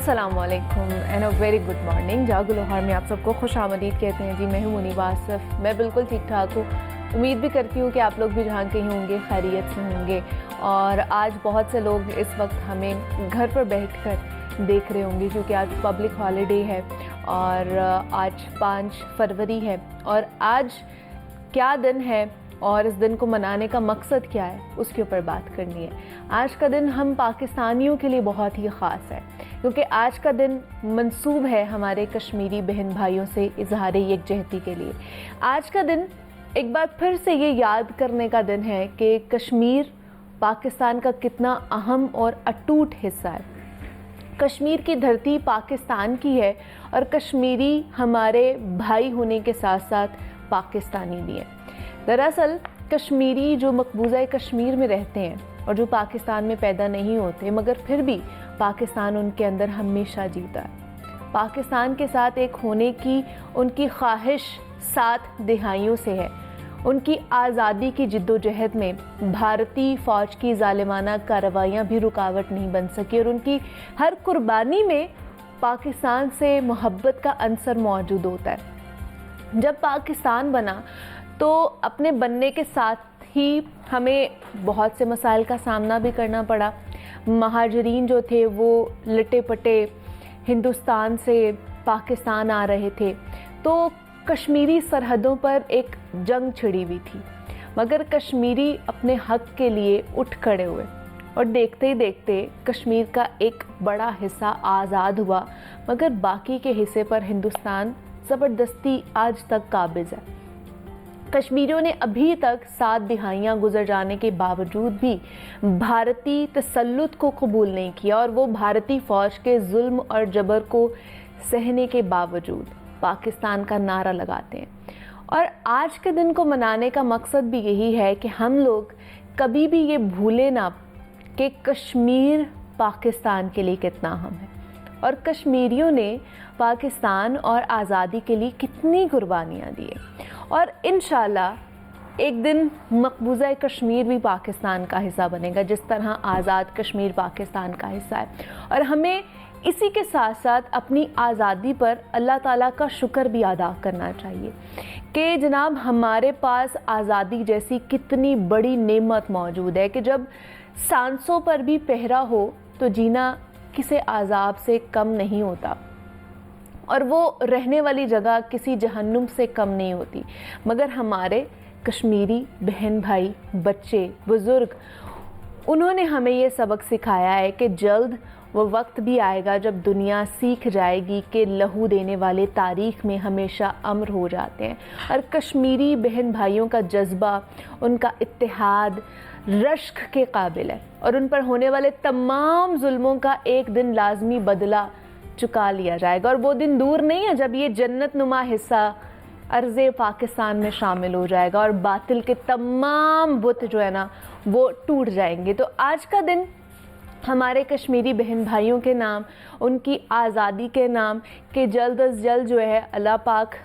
अस्सलामुअलैकुम and a very good morning. जागो लोहार में आप सबको खुश आमदीद कहते हैं जी। मैं हूँ मुनीबा आसिफ। मैं बिल्कुल ठीक ठाक हूँ। उम्मीद भी करती हूँ कि आप लोग भी जहाँ कहीं होंगे खैरियत से होंगे। और आज बहुत से लोग इस वक्त हमें घर पर बैठकर देख रहे होंगे क्योंकि आज पब्लिक हॉलीडे है और आज 5 फरवरी है। और आज क्या दिन है और इस दिन को मनाने का मकसद क्या है उसके ऊपर बात करनी है। आज का दिन हम पाकिस्तानियों के लिए बहुत ही ख़ास है क्योंकि आज का दिन मंसूब है हमारे कश्मीरी बहन भाइयों से इजहार यकजहती के लिए। आज का दिन एक बार फिर से ये याद करने का दिन है कि कश्मीर पाकिस्तान का कितना अहम और अटूट हिस्सा है। कश्मीर की धरती पाकिस्तान की है और कश्मीरी हमारे भाई होने के साथ साथ पाकिस्तानी भी हैं। दरअसल कश्मीरी जो मकबूजा कश्मीर में रहते हैं और जो पाकिस्तान में पैदा नहीं होते मगर फिर भी पाकिस्तान उनके अंदर हमेशा जीता है। पाकिस्तान के साथ एक होने की उनकी ख्वाहिश 7 दहाइयों से है। उनकी आज़ादी की जिद्दोजहद में भारतीय फ़ौज की ज़ालिमाना कार्रवाइयाँ भी रुकावट नहीं बन सकी और उनकी हर कुर्बानी में पाकिस्तान से मोहब्बत का अंसर मौजूद होता है। जब पाकिस्तान बना तो अपने बनने के साथ ही हमें बहुत से मसाइल का सामना भी करना पड़ा। महाजरीन जो थे वो लटे पटे हिंदुस्तान से पाकिस्तान आ रहे थे तो कश्मीरी सरहदों पर एक जंग छिड़ी हुई थी मगर कश्मीरी अपने हक के लिए उठ खड़े हुए और देखते ही देखते कश्मीर का एक बड़ा हिस्सा आज़ाद हुआ मगर बाकी के हिस्से पर हिंदुस्तान ज़बरदस्ती आज तक काबिज़ है। कश्मीरियों ने अभी तक 7 दहाइयाँ गुजर जाने के बावजूद भी भारतीय तसल्लुत को कबूल नहीं किया और वो भारतीय फ़ौज के जुल्म और जबर को सहने के बावजूद पाकिस्तान का नारा लगाते हैं। और आज के दिन को मनाने का मकसद भी यही है कि हम लोग कभी भी ये भूले ना कि कश्मीर पाकिस्तान के लिए कितना अहम है और कश्मीरियों ने पाकिस्तान और आज़ादी के लिए कितनी कुर्बानियाँ दी है। और इंशाल्लाह एक दिन मकबूजा कश्मीर भी पाकिस्तान का हिस्सा बनेगा जिस तरह आज़ाद कश्मीर पाकिस्तान का हिस्सा है। और हमें इसी के साथ साथ अपनी आज़ादी पर अल्लाह ताला का शुक्र भी अदा करना चाहिए कि जनाब हमारे पास आज़ादी जैसी कितनी बड़ी नेमत मौजूद है कि जब सांसों पर भी पहरा हो तो जीना किसी आज़ाब से कम नहीं होता और वो रहने वाली जगह किसी जहन्नुम से कम नहीं होती। मगर हमारे कश्मीरी बहन भाई बच्चे बुज़ुर्ग उन्होंने हमें ये सबक सिखाया है कि जल्द वो वक्त भी आएगा जब दुनिया सीख जाएगी कि लहू देने वाले तारीख़ में हमेशा अमर हो जाते हैं। और कश्मीरी बहन भाइयों का जज्बा उनका इत्तेहाद रश्क के काबिल है और उन पर होने वाले तमाम जुल्मों का एक दिन लाजमी बदला चुका लिया जाएगा। और वो दिन दूर नहीं है जब ये जन्नत नुमा हिस्सा अर्ज़े पाकिस्तान में शामिल हो जाएगा और बातिल के तमाम बुत जो है ना वो टूट जाएंगे। तो आज का दिन हमारे कश्मीरी बहन भाइयों के नाम उनकी आज़ादी के नाम कि जल्द अज जल्द जो है अल्लाह पाक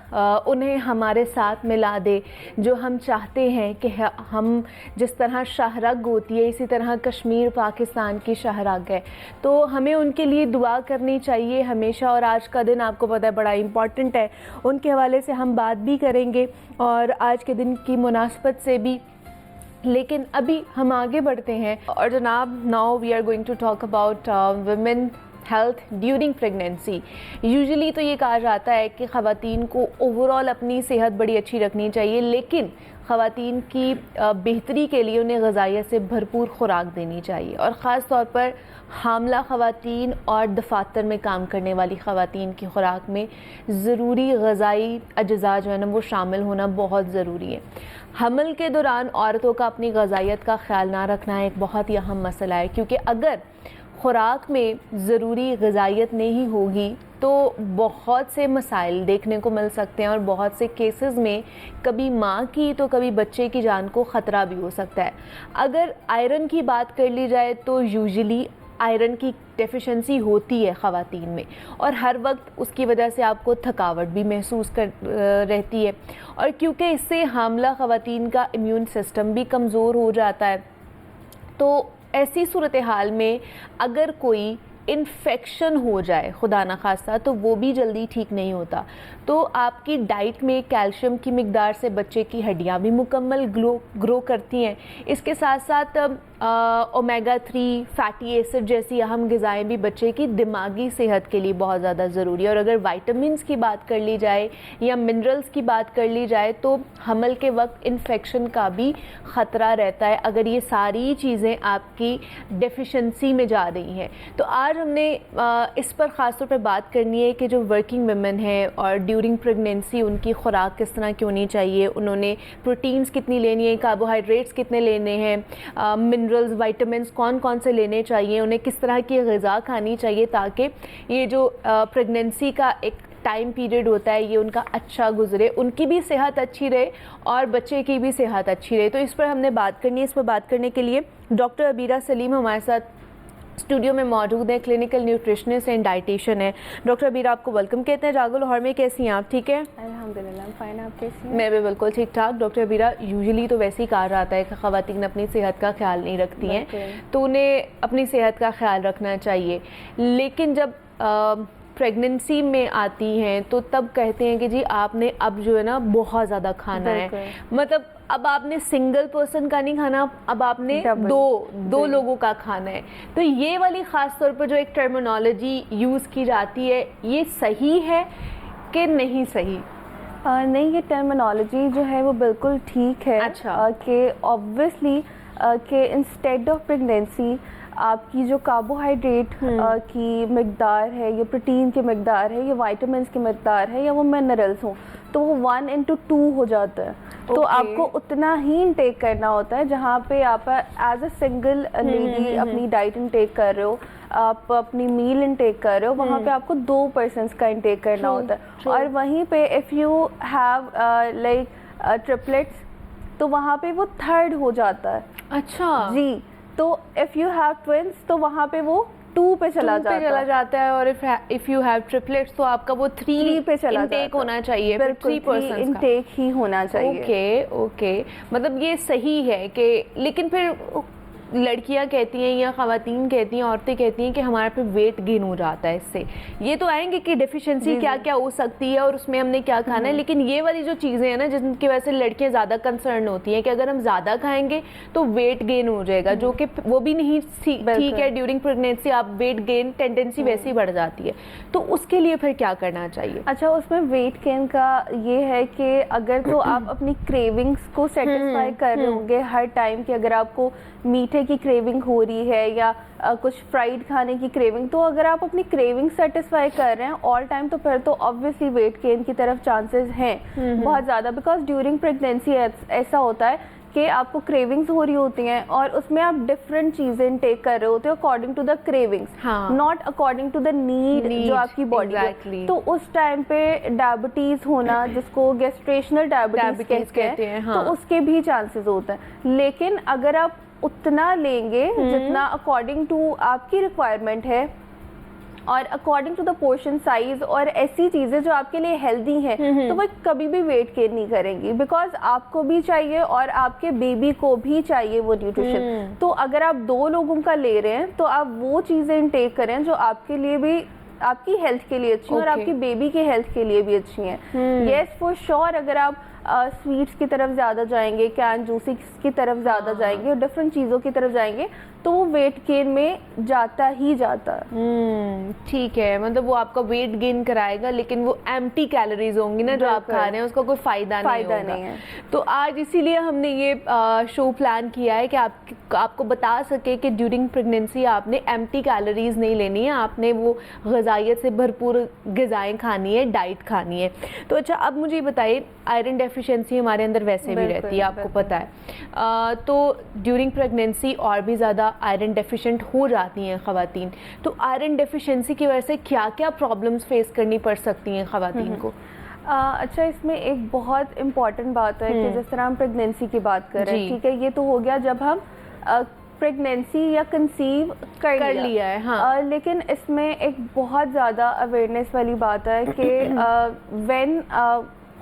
उन्हें हमारे साथ मिला दे। जो हम चाहते हैं कि हम जिस तरह शाहरग होती है इसी तरह कश्मीर पाकिस्तान की शाहरग है तो हमें उनके लिए दुआ करनी चाहिए हमेशा। और आज का दिन आपको पता है बड़ा इम्पॉर्टेंट है, उनके हवाले से हम बात भी करेंगे और आज के दिन की मुनासबत से भी। लेकिन अभी हम आगे बढ़ते हैं और जनाब now we are going to talk about women health during pregnancy. Usually तो ये कहा जाता है कि ख़वातीन को ओवरऑल अपनी सेहत बड़ी अच्छी रखनी चाहिए लेकिन ख़वातीन की बेहतरी के लिए उन्हें ग़िज़ाइयत से भरपूर खुराक देनी चाहिए और ख़ास तौर पर हामला ख़वातीन और दफातर में काम करने वाली ख़वातीन की खुराक में ज़रूरी ग़िज़ाई अज्जा जो है ना वो शामिल होना बहुत ज़रूरी है। हमल के दौरान औरतों का अपनी ग़िज़ाइयत का ख्याल ना रखना एक बहुत ही अहम मसला है क्योंकि अगर खुराक में ज़रूरी ग़िज़ाइयत नहीं होगी तो बहुत से मसाइल देखने को मिल सकते हैं और बहुत से केसेस में कभी माँ की तो कभी बच्चे की जान को ख़तरा भी हो सकता है। अगर आयरन की बात कर ली जाए तो यूजुअली आयरन की डेफिशिएंसी होती है ख़वातीन में और हर वक्त उसकी वजह से आपको थकावट भी महसूस कर रहती है और क्योंकि इससे हामला ख़वातीन का इम्यून सिस्टम भी कमज़ोर हो जाता है तो ऐसी सूरत हाल में अगर कोई इन्फेक्शन हो जाए खुदा न खास्ता, तो वो भी जल्दी ठीक नहीं होता। तो आपकी डाइट में कैल्शियम की मिकदार से बच्चे की हड्डियां भी मुकम्मल ग्रो करती हैं। इसके साथ साथ ओमेगा 3 फैटी एसिड जैसी अहम ग़िज़ाएँ भी बच्चे की दिमागी सेहत के लिए बहुत ज़्यादा ज़रूरी है। और अगर वाइटामिन्स की बात कर ली जाए या मिनरल्स की बात कर ली जाए तो हमल के वक्त इन्फेक्शन का भी ख़तरा रहता है अगर ये सारी चीज़ें आपकी डेफिशिएंसी में जा रही हैं। तो आज हमने इस पर ख़ास तौर पर बात करनी है कि जो वर्किंग वुमेन है और ड्यूरिंग प्रेगनेंसी उनकी खुराक किस तरह की होनी चाहिए, उन्होंने प्रोटीन्स कितनी लेनी है, कार्बोहाइड्रेट्स कितने लेने हैं, मिनरल्स वाइटामिन्स कौन कौन से लेने चाहिए, उन्हें किस तरह की ग़िज़ा खानी चाहिए ताकि ये जो प्रेगनेंसी का एक टाइम पीरियड होता है ये उनका अच्छा गुजरे, उनकी भी सेहत अच्छी रहे और बच्चे की भी सेहत अच्छी रहे। तो इस पर हमने बात करनी है। इस पर बात करने के लिए डॉक्टर अबीरा सलीम हमारे साथ स्टूडियो में मौजूद हैं, क्लिनिकल न्यूट्रिशनिस्ट एंड डाइटिशियन है। डॉक्टर अबीरा आपको वेलकम कहते हैं जागो लाहौर में। कैसी हैं आप? ठीक है अल्हम्दुलिल्लाह, फाइन। आप कैसी हैं? मैं भी बिल्कुल ठीक ठाक। डॉक्टर अबीरा, यूजुअली तो वैसे ही कहा जाता है कि ख़वातीन अपनी सेहत का ख्याल नहीं रखती हैं, तो उन्हें अपनी सेहत का ख्याल रखना चाहिए। लेकिन जब प्रेगनेंसी में आती हैं तो तब कहते हैं कि जी आपने अब जो है ना बहुत ज़्यादा खाना है, मतलब अब आपने सिंगल पर्सन का नहीं खाना, अब आपने दो लोगों का खाना है। तो ये वाली ख़ास तौर पर जो एक टर्मिनोलॉजी यूज़ की जाती है, ये सही है कि नहीं सही? नहीं, ये टर्मिनोलॉजी जो है वो बिल्कुल ठीक है। अच्छा। कि ऑब्वियसली कि इंस्टेड ऑफ प्रेगनेंसी आपकी जो कार्बोहाइड्रेट की मिकदार है, या प्रोटीन की मिकदार है, या विटामिन्स की मिकदार है, या वो मिनरल्स हों, तो वो 1:2 हो जाता है। तो आपको उतना ही इनटेक करना होता है जहाँ पे आप एज अ सिंगल लेडी अपनी डाइट इनटेक कर रहे हो, आप अपनी मील इनटेक कर रहे हो, वहाँ पे आपको 2 पर्सन्स का इनटेक करना होता है। और वहीं पे if you have like triplets तो वहाँ पे वो 3rd हो जाता है। अच्छा जी, तो इफ़ यू हैव ट्विंस तो वहाँ पे वो 2 पे चला जाता है। और इफ यू हैव ट्रिपलेट्स तो आपका वो 3 पे चला इनटेक होना चाहिए, 3 पर्सन इनटेक ही होना चाहिए। ओके, मतलब ये सही है कि, लेकिन फिर लड़कियां कहती हैं या ख़वातीन कहती हैं, औरतें कहती हैं कि हमारे पे वेट गेन हो जाता है इससे। ये तो आएंगे कि डेफिशिएंसी क्या क्या हो सकती है और उसमें हमने क्या खाना है, लेकिन ये वाली जो चीज़ें हैं ना जिनकी वजह से लड़कियां ज़्यादा कंसर्न होती हैं कि अगर हम ज़्यादा खाएंगे तो वेट गेन हो जाएगा, जो कि वो भी नहीं ठीक है। ड्यूरिंग प्रेगनेंसी आप वेट गेन टेंडेंसी वैसे ही बढ़ जाती है, तो उसके लिए फिर क्या करना चाहिए? अच्छा, उसमें वेट गेन का ये है कि अगर तो आप अपनी क्रेविंग्स को सेटिस्फाई कर रहे होंगे हर टाइम कि अगर आपको मीठे की क्रेविंग हो रही है या कुछ फ्राइड खाने की क्रेविंग, तो अगर आप अपनी क्रेविंग सेटिस्फाई कर रहे हैं ऑल टाइम तो फिर तो ऑब्वियसली वेट गेन की तरफ चांसेस हैं बहुत ज़्यादा। बिकॉज ड्यूरिंग प्रेगनेंसी ऐसा होता है कि आपको क्रेविंग्स हो रही होती हैं और उसमें आप डिफरेंट चीज़ें इनटेक कर रहे होते हो according to the cravings, not according to the need जो आपकी बॉडी है। तो उस टाइम पे डायबिटीज़ होना, जिसको गेस्ट्रेशनल डायबिटीज़ कहते हैं, तो उसके भी चांसेस होते हैं। लेकिन अगर आप उतना लेंगे जितना अकॉर्डिंग टू आपकी रिक्वायरमेंट है और according to the portion size और ऐसी चीज़ें जो आपके लिए हेल्दी हैं, तो वो कभी भी वेट गेन नहीं करेंगी। बिकॉज आपको भी चाहिए और आपके बेबी को भी चाहिए वो न्यूट्रिशन। तो अगर आप 2 लोगों का ले रहे हैं तो आप वो चीज़ें इनटेक करें जो आपके लिए भी, आपकी हेल्थ के लिए अच्छी हैं और आपकी बेबी के हेल्थ के लिए भी अच्छी हैं। येस, फॉर श्योर अगर आप स्वीट्स की तरफ ज़्यादा जाएंगे, कैन जूसेस की तरफ ज़्यादा जाएंगे और डिफरेंट चीज़ों की तरफ जाएंगे तो वो वेट गेन में जाता ही जाता है। ठीक है, मतलब वो आपका वेट गेन कराएगा लेकिन वो एम्प्टी कैलोरीज होंगी ना जो आप खा रहे हैं, उसका कोई फ़ायदा नहीं है। तो आज इसीलिए हमने ये शो प्लान किया है कि आपको बता सके कि ड्यूरिंग प्रेगनेंसी आपने एम्प्टी कैलोरीज नहीं लेनी है, आपने वो ग़िज़ाइयत से भरपूर ग़िज़ाएँ खानी है, डाइट खानी है। तो अच्छा, अब मुझे बताइए, आयरन डेफिशिएंसी हमारे अंदर वैसे भी रहती है, आपको पता है। तो ड्यूरिंग प्रेगनेंसी और भी ज़्यादा आयरन डेफिशिएंट हो जाती हैं ख़वातीन। तो आयरन डेफिशिएंसी की वजह से क्या क्या प्रॉब्लम्स फेस करनी पड़ सकती हैं ख़वातीन को? अच्छा, इसमें एक बहुत इम्पॉर्टेंट बात है कि जिस तरह हम प्रेगनेंसी की बात कर रहे हैं, ठीक है, ये तो हो गया जब हम प्रेगनेंसी या कंसीव कर लिया है। हाँ। लेकिन इसमें एक बहुत ज़्यादा अवेयरनेस वाली बात है कि व्हेन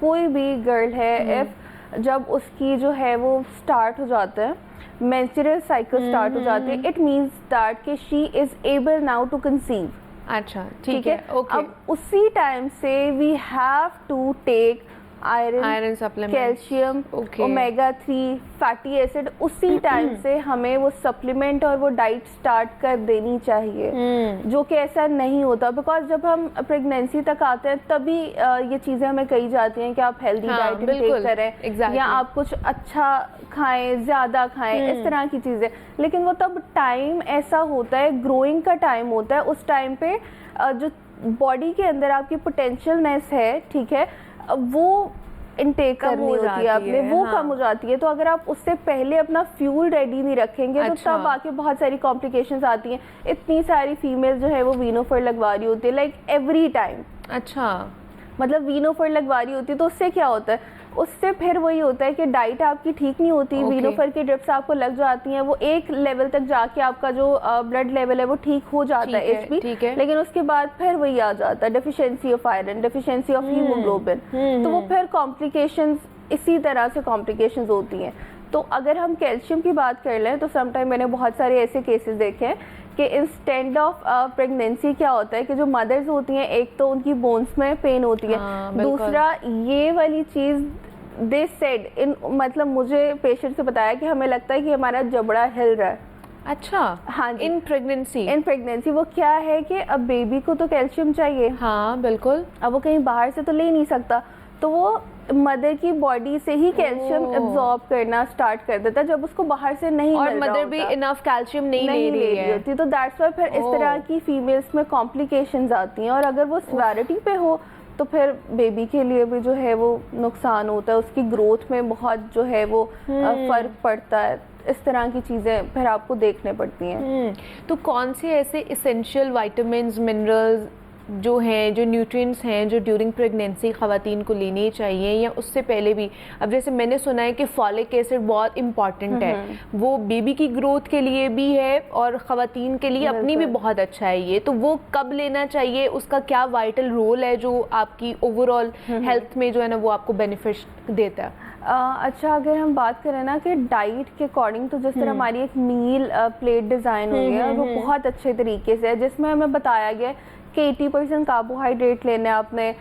कोई भी गर्ल है, इफ़ जब उसकी जो है वो स्टार्ट हो जाता है, मेंस्ट्रुअल साइकिल स्टार्ट हो जाती है, इट मीन्स दैट कि she is able now to conceive. अच्छा, ठीक है, ओके। अब उसी टाइम से we have to take iron supplement, calcium, omega 3 fatty acid, उसी टाइम से हमें वो सप्लीमेंट और वो डाइट स्टार्ट कर देनी चाहिए, जो कि ऐसा नहीं होता। बिकॉज जब हम प्रेगनेंसी तक आते हैं तभी ये चीज़ें हमें कही जाती हैं कि आप हेल्दी डाइट टेक करें, या आप कुछ अच्छा खाएं, ज़्यादा खाएं, इस तरह की चीज़ें। लेकिन वो तब टाइम ऐसा होता है, ग्रोइंग का टाइम होता है, उस टाइम पे जो बॉडी के अंदर आपकी पोटेंशियलनेस है, ठीक है, वो इनटेक करनी होती है आपने, वो कम हो जाती है। तो अगर आप उससे पहले अपना फ्यूल रेडी नहीं रखेंगे तो तब आके बहुत सारी कॉम्प्लिकेशंस आती हैं। इतनी सारी फीमेल जो है वो वीनोफर लगवा रही होती है, लाइक एवरी टाइम। अच्छा, मतलब वीनोफर लगवा रही होती है, तो उससे क्या होता है, उससे फिर वही होता है कि डाइट आपकी ठीक नहीं होती, वीनोफर की ड्रिप्स आपको लग जाती हैं, वो एक लेवल तक जाके आपका जो ब्लड लेवल है वो ठीक हो जाता है, एचबी, लेकिन उसके बाद फिर वही आ जाता है, deficiency of iron, deficiency of haemoglobin, तो वो फिर कॉम्प्लिकेशंस, इसी तरह से कॉम्प्लिकेशंस होती हैं। तो अगर हम कैल्शियम की बात कर लें तो समटाइम मैंने बहुत सारे ऐसे केसेस देखे हैं कि इंस्टेड ऑफ प्रेगनेंसी क्या होता है कि जो मदर्स होती हैं, एक तो उनकी बोन्स में पेन होती है, दूसरा ये वाली चीज़ दे सेड इन, मतलब मुझे पेशेंट से बताया कि हमें लगता है कि हमारा जबड़ा हिल रहा है। अच्छा, हाँ, इन प्रेगनेंसी वो क्या है कि अब बेबी को तो कैल्शियम चाहिए, हाँ बिल्कुल, अब वो कहीं बाहर से तो ले नहीं सकता, तो वो मदर की बॉडी से ही कैल्शियम एब्जॉर्ब करना स्टार्ट कर देता है जब उसको बाहर से नहीं और मिल रहा मदर भी इनफ कैल्शियम नहीं ले रही होती, तो दैट्स व्हाई फिर इस तरह की फीमेल्स में कॉम्प्लिकेशंस आती हैं। और अगर वो सिवियरिटी पे हो तो फिर बेबी के लिए भी जो है वो नुकसान होता है, उसकी ग्रोथ में बहुत जो है वो फर्क पड़ता है, इस तरह की चीज़ें फिर आपको देखने पड़ती हैं। तो कौन से ऐसे इसेंशियल विटामिन्स, मिनरल्स जो हैं, जो न्यूट्रिएंट्स हैं, जो ड्यूरिंग प्रेगनेंसी ख़वातीन को लेनी चाहिए या उससे पहले भी? अब जैसे मैंने सुना है कि फॉलिक एसिड बहुत इम्पॉर्टेंट है, वो बेबी की ग्रोथ के लिए भी है और ख़वातीन के लिए अपनी भी बहुत अच्छा है ये, तो वो कब लेना चाहिए, उसका क्या वाइटल रोल है जो आपकी ओवरऑल हेल्थ में जो है ना वो आपको बेनिफिट देता है? अच्छा, अगर हम बात करें ना कि डाइट के अकॉर्डिंग, तो जिस तरह हमारी एक मील प्लेट डिज़ाइन हुई है वो बहुत अच्छे तरीके से है, जिसमें हमें बताया गया कि 80% कार्बोहाइड्रेट लेना है आपने,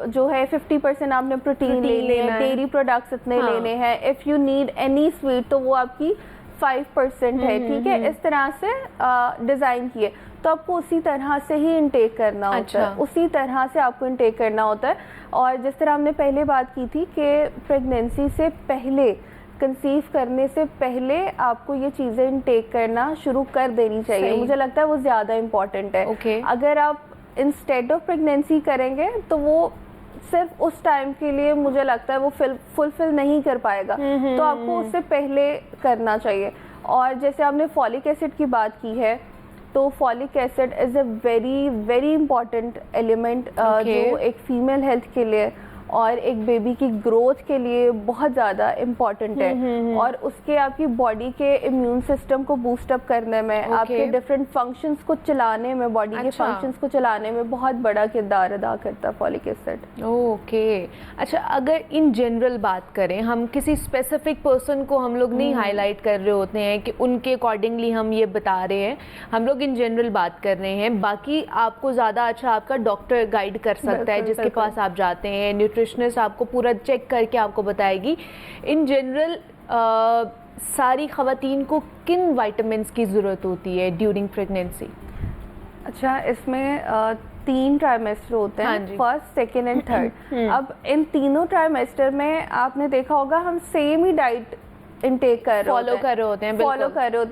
जो है 50% आपने प्रोटीन लेनी है, डेयरी प्रोडक्ट्स इतने लेने हैं, if you need any sweet तो वो आपकी 5% है, ठीक है, इस तरह से डिज़ाइन किए, तो आपको उसी तरह से ही इनटेक करना होता है, उसी तरह से आपको इनटेक करना होता है। और जिस तरह हमने पहले बात की थी कि प्रेगनेंसी से पहले, कंसीव करने से पहले आपको ये चीज़ें इनटेक करना शुरू कर देनी चाहिए, मुझे लगता है वो ज़्यादा इम्पॉर्टेंट है। अगर आप इंस्टेड ऑफ प्रेगनेंसी करेंगे तो वो सिर्फ उस टाइम के लिए मुझे लगता है वो फुलफिल नहीं कर पाएगा, तो आपको उससे पहले करना चाहिए। और जैसे आपने फॉलिक एसिड की बात की है, तो folic acid is a very very important element जो एक फीमेल हेल्थ के लिए और एक बेबी की ग्रोथ के लिए बहुत ज़्यादा इम्पॉर्टेंट है, और उसके आपकी बॉडी के इम्यून सिस्टम को बूस्ट अप करने में, आपके डिफरेंट फंक्शंस को चलाने में, बॉडी के फंक्शंस को चलाने में बहुत बड़ा किरदार अदा करता है फॉलिक एसिड। ओके, अच्छा, अगर इन जनरल बात करें, हम किसी स्पेसिफिक पर्सन को हम लोग नहीं हाईलाइट कर रहे होते हैं कि उनके अकॉर्डिंगली हम ये बता रहे हैं, हम लोग इन जनरल बात कर रहे हैं, बाकी आपको ज़्यादा अच्छा आपका डॉक्टर गाइड कर सकता है, जिसके पास आप जाते हैं, न्यूट्रिशनिस्ट आपको पूरा चेक करके आपको बताएगी। इन जनरल सारी ख़वातीन को किन विटामिन्स की ज़रूरत होती है ड्यूरिंग प्रेगनेंसी? अच्छा, इसमें 3 ट्राइमेस्टर होते हैं, फर्स्ट, सेकेंड एंड थर्ड। अब इन तीनों ट्राइमेस्टर में आपने देखा होगा हम सेम ही डाइट इनटेक फॉलो कर रहे होते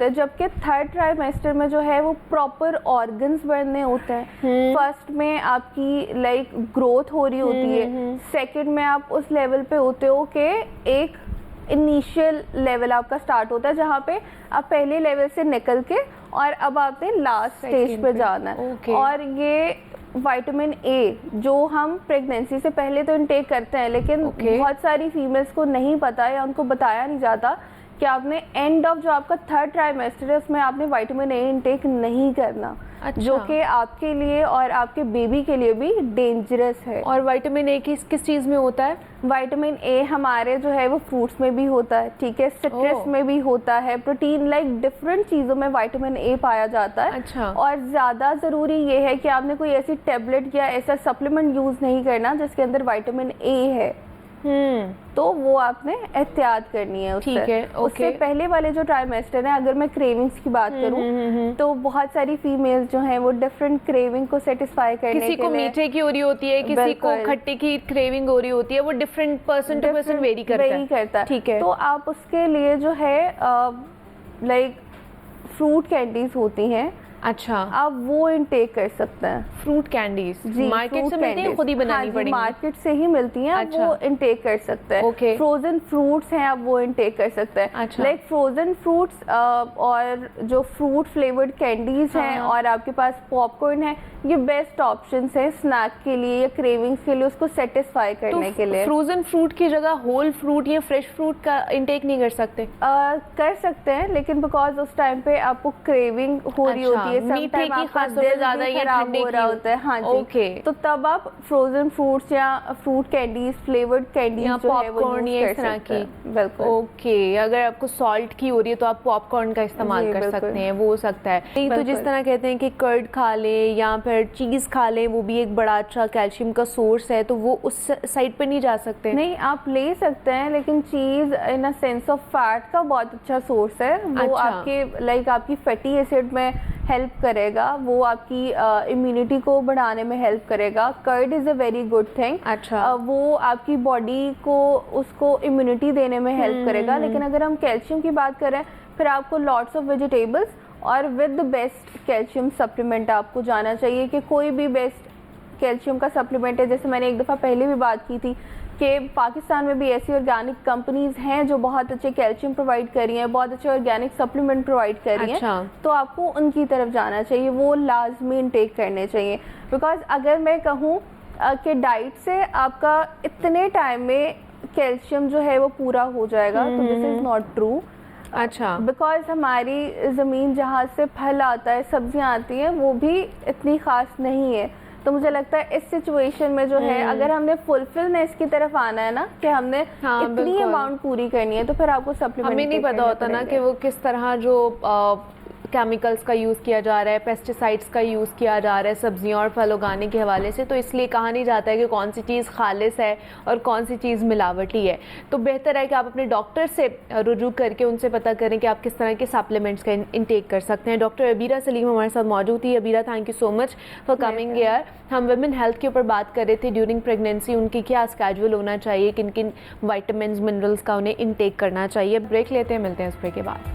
हैं, जबकि थर्ड ट्राइमेस्टर में जो है वो प्रॉपर ऑर्गन्स बढ़ने होते हैं। फर्स्ट में आपकी लाइक ग्रोथ हो रही होती है, सेकंड में आप उस लेवल पे होते हो कि एक इनिशियल लेवल आपका स्टार्ट होता है जहाँ पे आप पहले लेवल से निकल के और अब आपने लास्ट स्टेज पे जाना है। और ये विटामिन ए जो हम प्रेगनेंसी से पहले तो इनटेक करते हैं, लेकिन बहुत सारी फीमेल्स को नहीं पता या उनको बताया नहीं जाता कि आपने एंड ऑफ जो आपका 3rd ट्राइमेस्टर है उसमें आपने विटामिन ए इनटेक नहीं करना। अच्छा। जो कि आपके लिए और आपके बेबी के लिए भी डेंजरस है। और विटामिन ए किस चीज़ में होता है? विटामिन ए हमारे जो है वो फ्रूट्स में भी होता है, ठीक है, सिट्रस में भी होता है, प्रोटीन लाइक डिफरेंट चीज़ों में विटामिन ए पाया जाता है। अच्छा। और ज़्यादा ज़रूरी ये है कि आपने कोई ऐसी टेबलेट या ऐसा सप्लीमेंट यूज़ नहीं करना जिसके अंदर विटामिन ए है। तो वो आपने एहतियात करनी है उससे। ठीक है, ओके। उससे पहले वाले जो ट्राइमेस्टर है, अगर मैं क्रेविंग्स की बात करूं तो बहुत सारी फीमेल्स जो हैं वो डिफरेंट क्रेविंग को सेटिस्फाई करने के लिए, किसी को मीठे की हो रही होती है, किसी को खट्टे की क्रेविंग हो रही होती है, वो different person to person vary करता है। ठीक है। तो आप उसके लिए जो है लाइक फ्रूट कैंडीज होती हैं, अच्छा, आप वो इनटेक कर सकते हैं। फ्रूट कैंडीज जी, मार्केट fruit से मिलती हैं, candies। खुद ही बनानी हाँ पड़ेगी? मार्केट से ही मिलती हैं, आप अच्छा। वो इनटेक कर सकते हैं। ओके। फ्रोजन फ्रूट्स हैं, आप वो इनटेक कर सकते हैं। अच्छा। लाइक फ्रोजन फ्रूट्स और जो फ्रूट फ्लेवर्ड कैंडीज हैं और आपके पास पॉपकॉर्न है, ये बेस्ट ऑप्शंस हैं स्नैक के लिए या क्रेविंग्स के लिए, उसको सेटिस्फाई करने के लिए। फ्रोजन फ्रूट की जगह होल फ्रूट या फ्रेश फ्रूट का इंटेक नहीं कर सकते? कर सकते हैं, लेकिन बिकॉज उस टाइम पे आपको क्रेविंग हो रही अच्छा, होती है, मीठे समटाइम की आपका खासतौर दिल पे ज्यादा भी या खराब ठंडे हो रहा की? होता है। हाँ जी। ओके। तो तब आप फ्रोजन फ्रूट्स या फ्रूट कैंडीज, फ्लेवर्ड कैंडीज या जो है वो पॉपकॉर्न यूज या कर इस तरह सकते की? हैं। बिल्कुल। ओके, अगर आपको सॉल्ट की हो रही है तो आप पॉपकॉर्न का इस्तेमाल जी, कर बिल्कुल। सकते हैं, वो हो सकता है। नहीं तो जिस बिल्कुल। तरह कहते हैं कि कर्ड खा लें या फिर चीज़ खा लें, वो भी एक बड़ा अच्छा कैल्शियम का सोर्स है, तो वो उस साइड पे नहीं जा सकते? नहीं, आप ले सकते हैं, लेकिन चीज़ इन अ सेंस ऑफ फैट का बहुत अच्छा सोर्स है। वो अच्छा। आपके लाइक आपकी फैटी एसिड में हेल्प करेगा, वो आपकी इम्यूनिटी को बढ़ाने में हेल्प करेगा। Curd is a very good thing. अच्छा। वो आपकी बॉडी को उसको इम्यूनिटी देने में हेल्प करेगा। लेकिन अगर हम कैल्शियम की बात करें, फिर आपको लॉट्स ऑफ वेजिटेबल्स और with the best calcium supplement आपको जाना चाहिए कि कोई भी बेस्ट कैल्शियम का सप्लीमेंट है। जैसे मैंने एक दफ़ा पहले भी बात की थी कि पाकिस्तान में भी ऐसी ऑर्गेनिक कंपनीज हैं जो बहुत अच्छे कैल्शियम प्रोवाइड कर रही हैं, बहुत अच्छे ऑर्गेनिक सप्लीमेंट प्रोवाइड कर रही हैं। अच्छा। तो आपको उनकी तरफ जाना चाहिए, वो लाजमी इनटेक करने चाहिए। बिकॉज अगर मैं कहूँ कि डाइट से आपका इतने टाइम में कैल्शियम जो है वो पूरा हो जाएगा, तो दिस इज़ नॉट ट्रू। अच्छा। बिकॉज हमारी ज़मीन जहाँ से फल आता है, सब्जियाँ आती हैं, वो भी इतनी ख़ास नहीं है। तो मुझे लगता है इस सिचुएशन में जो है, अगर हमने फुलफिलनेस की तरफ आना है ना, कि हमने इतनी अमाउंट पूरी करनी है, तो फिर आपको सप्लीमेंट हमें नहीं पता होता ना कि वो किस तरह जो केमिकल्स का यूज़ किया जा रहा है, पेस्टिसाइड्स का यूज़ किया जा रहा है सब्जियां और फल उगाने के हवाले से, तो इसलिए कहा नहीं जाता है कि कौन सी चीज़ खालिस है और कौन सी चीज़ मिलावटी है। तो बेहतर है कि आप अपने डॉक्टर से रुजू करके उनसे पता करें कि आप किस तरह के सप्लीमेंट्स का इनटेक कर सकते हैं। डॉक्टर अबीरा सलीम हमारे साथ मौजूद थी। Abira, thank you so much for coming here. हम वुमेन हेल्थ के ऊपर बात कर रहे थे ड्यूरिंग प्रेगनेंसी, उनकी क्या स्केड्यूल होना चाहिए, किन किन वाइटामिन मिनरल्स का उन्हें इनटेक करना चाहिए। ब्रेक लेते हैं, मिलते हैं इस ब्रेक के बाद।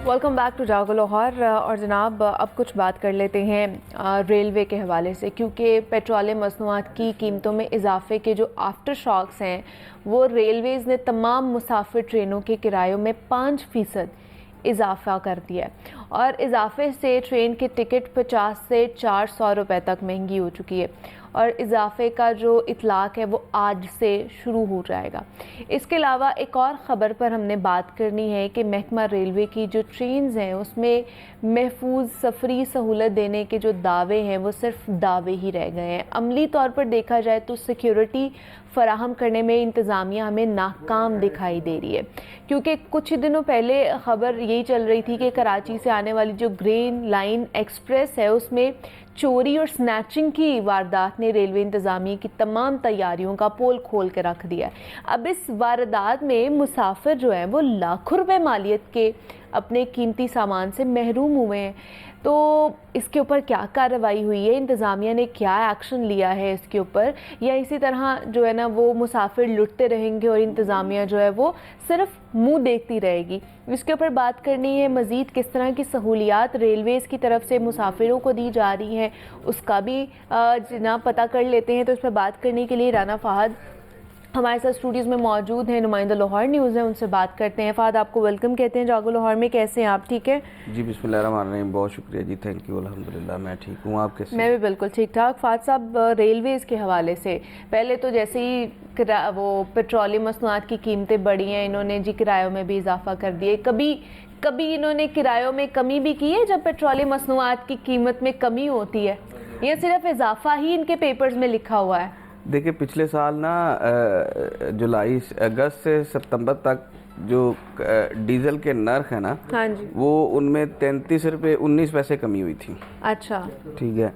वेलकम बैक टू जागो लाहौर। और जनाब, अब कुछ बात कर लेते हैं रेलवे के हवाले से, क्योंकि पेट्रोलियम मसनूआत की कीमतों में इजाफे के जो आफ्टर शॉक्स हैं, वो रेलवेज़ ने तमाम मुसाफिर ट्रेनों के किरायों में 5% इजाफा कर दिया है। और इजाफे से ट्रेन की टिकट 50 से 400 रुपये तक महंगी हो चुकी है। और इजाफे का जो इतलाक़ है वो आज से शुरू हो जाएगा। इसके अलावा एक और ख़बर पर हमने बात करनी है कि महकमा रेलवे की जो ट्रेन्स हैं उसमें महफूज सफरी सहूलत देने के जो दावे हैं वो सिर्फ दावे ही रह गए हैं। अमली तौर पर देखा जाए तो सिक्योरिटी फ़राहम करने में इंतज़ामिया हमें नाकाम दिखाई दे रही है, क्योंकि कुछ ही दिनों पहले ख़बर यही चल रही थी कि कराची से आने वाली जो ग्रीन लाइन एक्सप्रेस है उसमें चोरी और स्नैचिंग की वारदात ने रेलवे इंतज़ामिया की तमाम तैयारियों का पोल खोल के रख दिया। अब इस वारदात में मुसाफिर जो हैं वो लाखों रुपए मालियत के अपने कीमती सामान से महरूम हुए हैं। तो इसके ऊपर क्या कार्रवाई हुई है, इंतज़ामिया ने क्या एक्शन लिया है इसके ऊपर, या इसी तरह जो है ना वो मुसाफिर लुटते रहेंगे और इंतज़ामिया जो है वो सिर्फ मुंह देखती रहेगी? इसके ऊपर बात करनी है। मज़ीद किस तरह की सहूलियात रेलवेज़ की तरफ से मुसाफिरों को दी जा रही हैं उसका भी जनाब पता कर लेते हैं। तो इस पर बात करने के लिए राना फ़हद हमारे साथ स्टूडियोज़ में मौजूद हैं नुमाइंदा लाहौर न्यूज़ है, उनसे बात करते हैं। फ़ाद, आपको वेलकम कहते हैं जागो लाहौर में। कैसे हैं आप? ठीक है जी, बिस्मिल्लाहिर्रहमानिर्रहीम। बहुत शुक्रिया जी, थैंक यू। अल्हम्दुलिल्लाह मैं ठीक हूँ, आप कैसे? मैं भी बिल्कुल ठीक ठाक। फ़ाद साहब, रेलवेज़ के हवाले से पहले तो जैसे ही वो पेट्रोलियम मसनूआत की कीमतें बढ़ी हैं, इन्होंने जी किरायों में भी इजाफा कर दिए। कभी इन्होंने किरायों में कमी भी की है जब पेट्रोलियम मसनूआत की कीमत में कमी होती है, या सिर्फ इजाफा ही इनके पेपर्स में लिखा हुआ है? देखिए, पिछले साल ना जुलाई अगस्त से सितंबर तक जो डीजल के नर्ख है ना, हाँ जी, वो उनमें 33 रुपये 19 पैसे कमी हुई थी। अच्छा, ठीक है,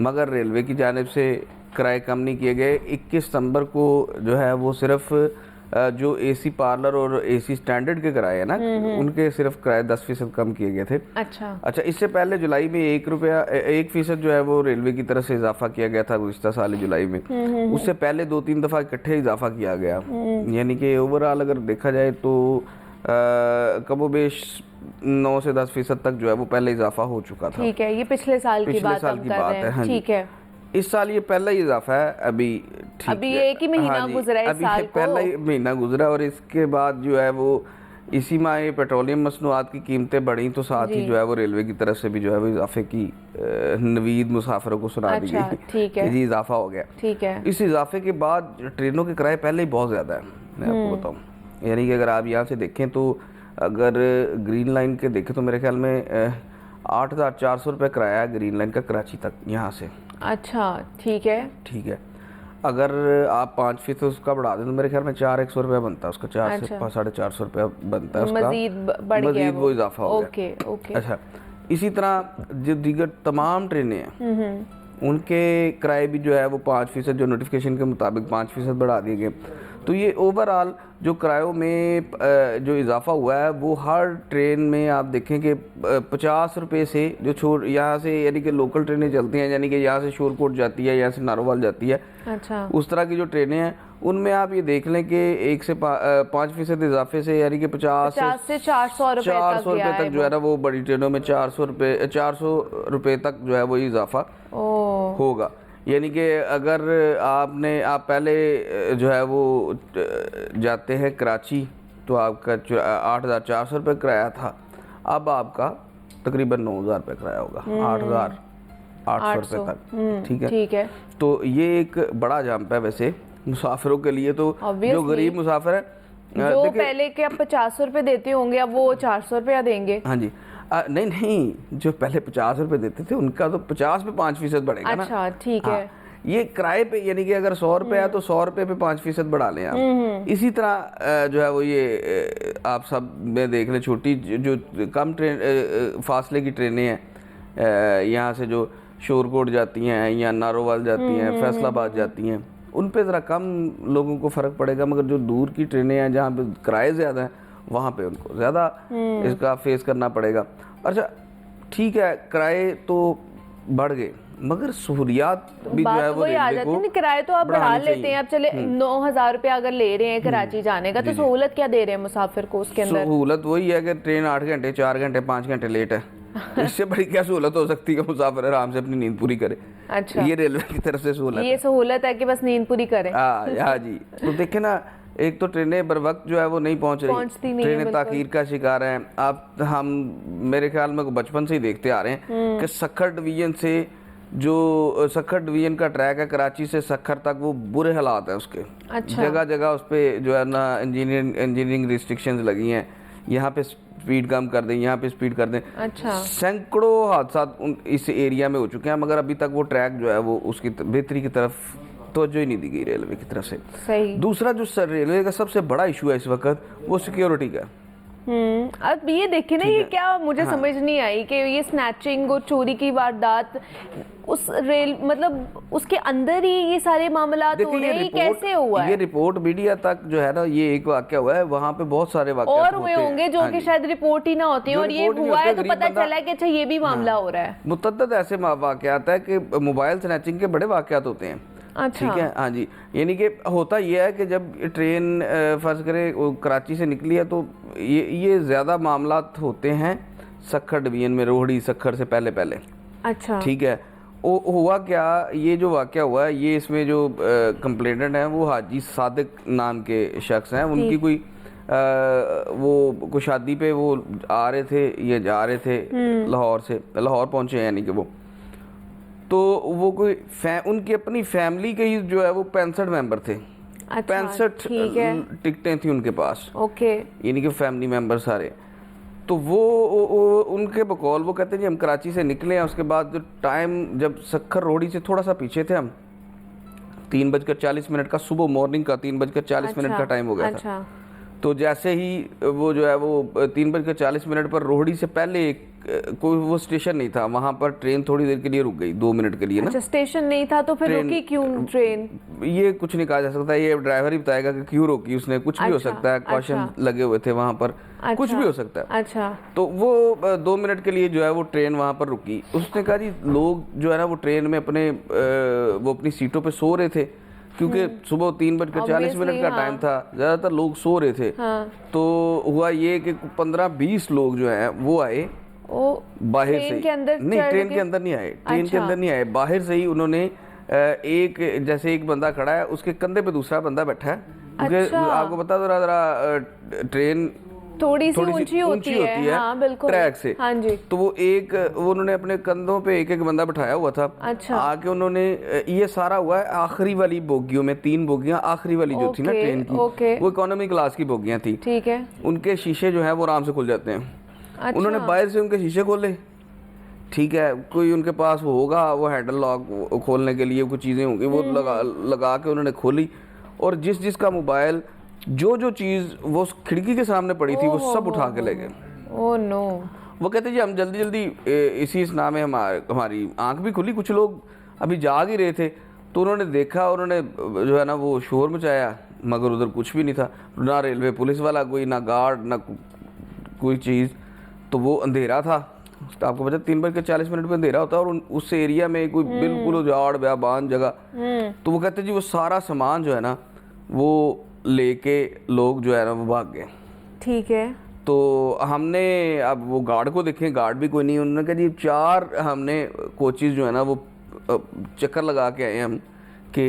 मगर रेलवे की जानिब से किराए कम नहीं किए गए। 21 सितंबर को जो है वो सिर्फ जो एसी पार्लर और एसी स्टैंडर्ड के किराए हैं ना, उनके सिर्फ किराए 10% कम किए गए थे। अच्छा, इससे पहले जुलाई में 1% जो है वो रेलवे की तरफ से इजाफा किया गया था गुज़िश्ता साल जुलाई में। उससे पहले 2-3 दफ़ा इकट्ठे इजाफा किया गया, यानी कि ओवरऑल अगर देखा जाए तो कमोबेश 9 से 10% तक जो है वो पहले इजाफा हो चुका था। ठीक है, ये पिछले साल की बात हम कर रहे हैं। हाँ जी। ठीक है, इस साल ये पहला ही इजाफा है अभी। ठीक अभी है, एक ही महीना हाँ जी, गुजरा है इस अभी साल पहला को। ही महीना गुजरा, और इसके बाद जो है वो इसी माह ये पेट्रोलियम मसनूआत की कीमतें बढ़ी, तो साथ ही जो है वो रेलवे की तरफ से भी जो है वो इजाफे की नवीद मुसाफिरों को सुना दी अच्छा, गई ठीक है, कि जी इजाफा हो गया। ठीक है, इस इजाफे के बाद ट्रेनों के किराए पहले ही बहुत ज़्यादा है, मैं आपको बताऊँ। यानी कि अगर आप यहाँ से देखें तो अगर ग्रीन लाइन के देखें तो मेरे ख्याल में 8,400 रुपये किराया है ग्रीन लाइन का कराची तक यहाँ से। अच्छा, ठीक है, ठीक है, अगर आप 5% उसका बढ़ा दें तो मेरे ख्याल में 400 रुपया बनता है उसका, 4 से 450 रुपया बनता है उसका, मजीद बढ़ गया मजीद वो इजाफा हो गया। ओके, ओके, अच्छा, इसी तरह जो दीगर तमाम ट्रेनें हैं उनके किराए भी जो है वो 5% जो नोटिफिकेशन के मुताबिक 5% बढ़ा दिए गए। तो ये ओवरऑल जो किरायों में जो इजाफा हुआ है वो हर ट्रेन में आप देखें कि 50 रुपये से जो यहाँ से, यानी कि लोकल ट्रेनें चलती हैं, यानी कि यहाँ से शोरकोट जाती है, यहाँ से नारोवाल जाती है, अच्छा, उस तरह की जो ट्रेनें हैं उनमें आप ये देख लें कि 1 से 5% इजाफे से, यानी कि 50 से 400 रुपये तक जो है ना वो बड़ी ट्रेनों में 400 रुपये तक जो है वो इजाफा होगा। यानी कि अगर आप पहले जो है वो जाते हैं कराची तो आपका 8,400 रुपये किराया था, अब आपका तकरीबन 9,000 रुपये किराया होगा, 8,800 रुपये तक। ठीक है, ठीक है, तो ये एक बड़ा जंप है वैसे मुसाफिरों के लिए। तो जो गरीब मुसाफिर है, जो पहले के आप 50 रुपये देते होंगे, अब वो 400 रुपया देंगे। हाँ जी, नहीं, जो पहले 50 रुपये देते थे उनका तो 50 पे 5% बढ़ेगा ना। अच्छा, ठीक है, ये किराए पे, यानी कि अगर 100 रुपये है तो 100 रुपये पे 5% बढ़ा लें आप। इसी तरह जो है वो ये आप सब में देख लें, छोटी जो कम ट्रेन फासले की ट्रेनें हैं, यहाँ से जो शोरकोट जाती हैं या नारोवाल जाती हैं, फैसलाबाद जाती हैं, उन पे ज़रा कम लोगों को फ़र्क पड़ेगा, मगर जो दूर की ट्रेनें हैं जहाँ पे किराए ज़्यादा हैं वहाँ पे उनको ज़्यादा इसका फेस करना पड़ेगा। अच्छा, ठीक है, किराए तो बढ़ गए मगर सहूलियात भी जो है वो आ जाती है ना, किराए तो आप बढ़ा लेते हैं। अब चले 9,000 रुपया अगर ले रहे हैं कराची जाने का, तो सहूलत क्या दे रहे हैं मुसाफिर को उसके अंदर? सहूलत वही है कि ट्रेन 8 घंटे 4 घंटे 5 घंटे लेट है, इससे बड़ी क्या सहूलत हो सकती है? मुसाफिर आराम से अपनी नींद पूरी करे। अच्छा, ये रेलवे की तरफ से सहूलत, ये सहूलत है कि बस नींद पूरी करें। हाँ जी। तो देखे ना, एक तो ट्रेनें बर वक्त जो है वो नहीं पहुंच रही, ट्रेनें ताखीर का शिकार हैं। हम मेरे ख्याल में बचपन से ही देखते आ रहे हैं कि सक्खर डिवीजन से, जो सक्खर डिवीजन का ट्रैक है कराची से सक्खर तक, वो बुरे हालात है उसके। अच्छा, जगह जगह उस पर जो है ना इंजीनियरिंग रिस्ट्रिक्शंस लगी हैं, यहाँ पे स्पीड कम कर दें, यहाँ पे स्पीड कर दें। अच्छा, सैकड़ों हादसा इस एरिया में हो चुके हैं, मगर अभी तक वो ट्रैक जो है वो उसकी बेहतरी की तरफ तवज्जो ही नहीं दी गई रेलवे की तरफ से। सही। दूसरा जो रेलवे का सबसे बड़ा इशू है इस वक्त, वो सिक्योरिटी का। अब ये देखिए ना, ये क्या मुझे समझ नहीं आई कि ये स्नैचिंग और चोरी की वारदात उस रेल, मतलब उसके अंदर ही ये सारे मामलात हो रहे हैं, कैसे हुआ है? ये रिपोर्ट मीडिया तक जो है ना, ये एक वाकया हुआ है, वहाँ पे बहुत सारे वाकया और हुए होंगे जो कि शायद रिपोर्ट ही ना होते हैं, और ये हुआ है तो पता चला कि अच्छा ये भी मामला हो रहा है। मुतअद्दिद ऐसे वाकयात है कि मोबाइल स्नैचिंग के बड़े वाकयात होते हैं। अच्छा, ठीक है, हाँ जी। यानी कि होता यह है कि जब ट्रेन फर्ज करें कराची से निकली है, तो ये ज़्यादा मामलात होते हैं सक्खर डिवीजन में, रोहड़ी सक्खर से पहले। अच्छा, ठीक है, हुआ क्या, ये जो वाक़या हुआ है, ये इसमें जो कंप्लेनेंट हैं वो हाजी सादिक नाम के शख्स हैं। उनकी कोई वो कोई शादी पे वो आ रहे थे, ये जा रहे थे लाहौर से, लाहौर पहुंचे हैं यानी कि वो, तो वो कोई उनकी अपनी फैमिली के ही जो है वो 65 मेंबर थे। 65 टिकटें थी उनके पास, ओके, यानी कि फैमिली मेंबर सारे। तो वो उनके बकौल वो कहते हैं जी हम कराची से निकले हैं, उसके बाद जो टाइम जब सक्खर रोडी से थोड़ा सा पीछे थे हम, 3:40 का, सुबह मॉर्निंग का 3:40 का टाइम हो गया था। तो जैसे ही वो जो है वो 3:40 पर रोहड़ी से पहले कोई वो स्टेशन नहीं था, वहां पर ट्रेन थोड़ी देर के लिए रुक गई, 2 मिनट के लिए ना। अच्छा, स्टेशन नहीं था तो फिर रुकी क्यों ट्रेन? ये कुछ नहीं कहा जा सकता, ये ड्राइवर ही बताएगा कि क्यों रोकी उसने। कुछ भी हो सकता है, कॉशन लगे हुए थे वहां पर, कुछ भी हो सकता है। अच्छा, तो वो 2 मिनट के लिए जो है वो ट्रेन वहां पर रुकी। उसने कहा जी लोग जो है ना वो ट्रेन में अपने वो अपनी सीटों पे सो रहे थे, क्योंकि सुबह 3:40 का टाइम था, ज्यादातर लोग सो रहे थे। तो हुआ ये कि 15-20 लोग जो हैं वो आए बाहर से, नहीं ट्रेन के अंदर नहीं आए, ट्रेन के अंदर नहीं आए, बाहर से ही उन्होंने एक जैसे एक बंदा खड़ा है उसके कंधे पे दूसरा बंदा बैठा है, क्योंकि आपको बता दो जरा ट्रेन थोड़ी सी ऊंची होती है, हाँ, बिल्कुल, ट्रैक से। हाँ जी। तो वो उन्होंने अपने कंधों पे एक बंदा बिठाया हुआ था। अच्छा। आके उन्होंने ये सारा हुआ है आखिरी वाली बोगियों में, 3 बोगियां आखिरी वाली जो थी ना ट्रेन की, वो इकोनॉमी क्लास की बोगियां थी। ठीक है। उनके शीशे जो है वो आराम से खुल जाते हैं। अच्छा। उन्होंने बाहर से उनके शीशे खोले, ठीक है, कोई उनके पास वो होगा वो हैंडल लॉक खोलने के लिए कुछ चीजें होंगी, वो लगा के उन्होंने खोली, और जिसका मोबाइल जो चीज वो खिड़की के सामने पड़ी थी वो सब उठा के ले गए। Oh no. वो कहते जी हम जल्दी जल्दी इसी स्नाह में हमारी आंख भी खुली, कुछ लोग अभी जाग ही रहे थे, तो उन्होंने देखा, उन्होंने जो है ना वो शोर मचाया, मगर उधर कुछ भी नहीं था, ना रेलवे पुलिस वाला कोई, ना गार्ड, ना कोई चीज़। तो वो अंधेरा था, तो आपको पता 3:40 पे अंधेरा होता है, और उस एरिया में कोई बिल्कुल उजाड़ बेबान जगह। तो वो कहते जी वो सारा सामान जो है ना वो लेके लोग जो है ना वो भाग गए। ठीक है। तो हमने अब वो गार्ड को देखे, गार्ड भी कोई नहीं। उन्होंने कहा जी 4 हमने कोचेज जो है ना वो चक्कर लगा के आए हम कि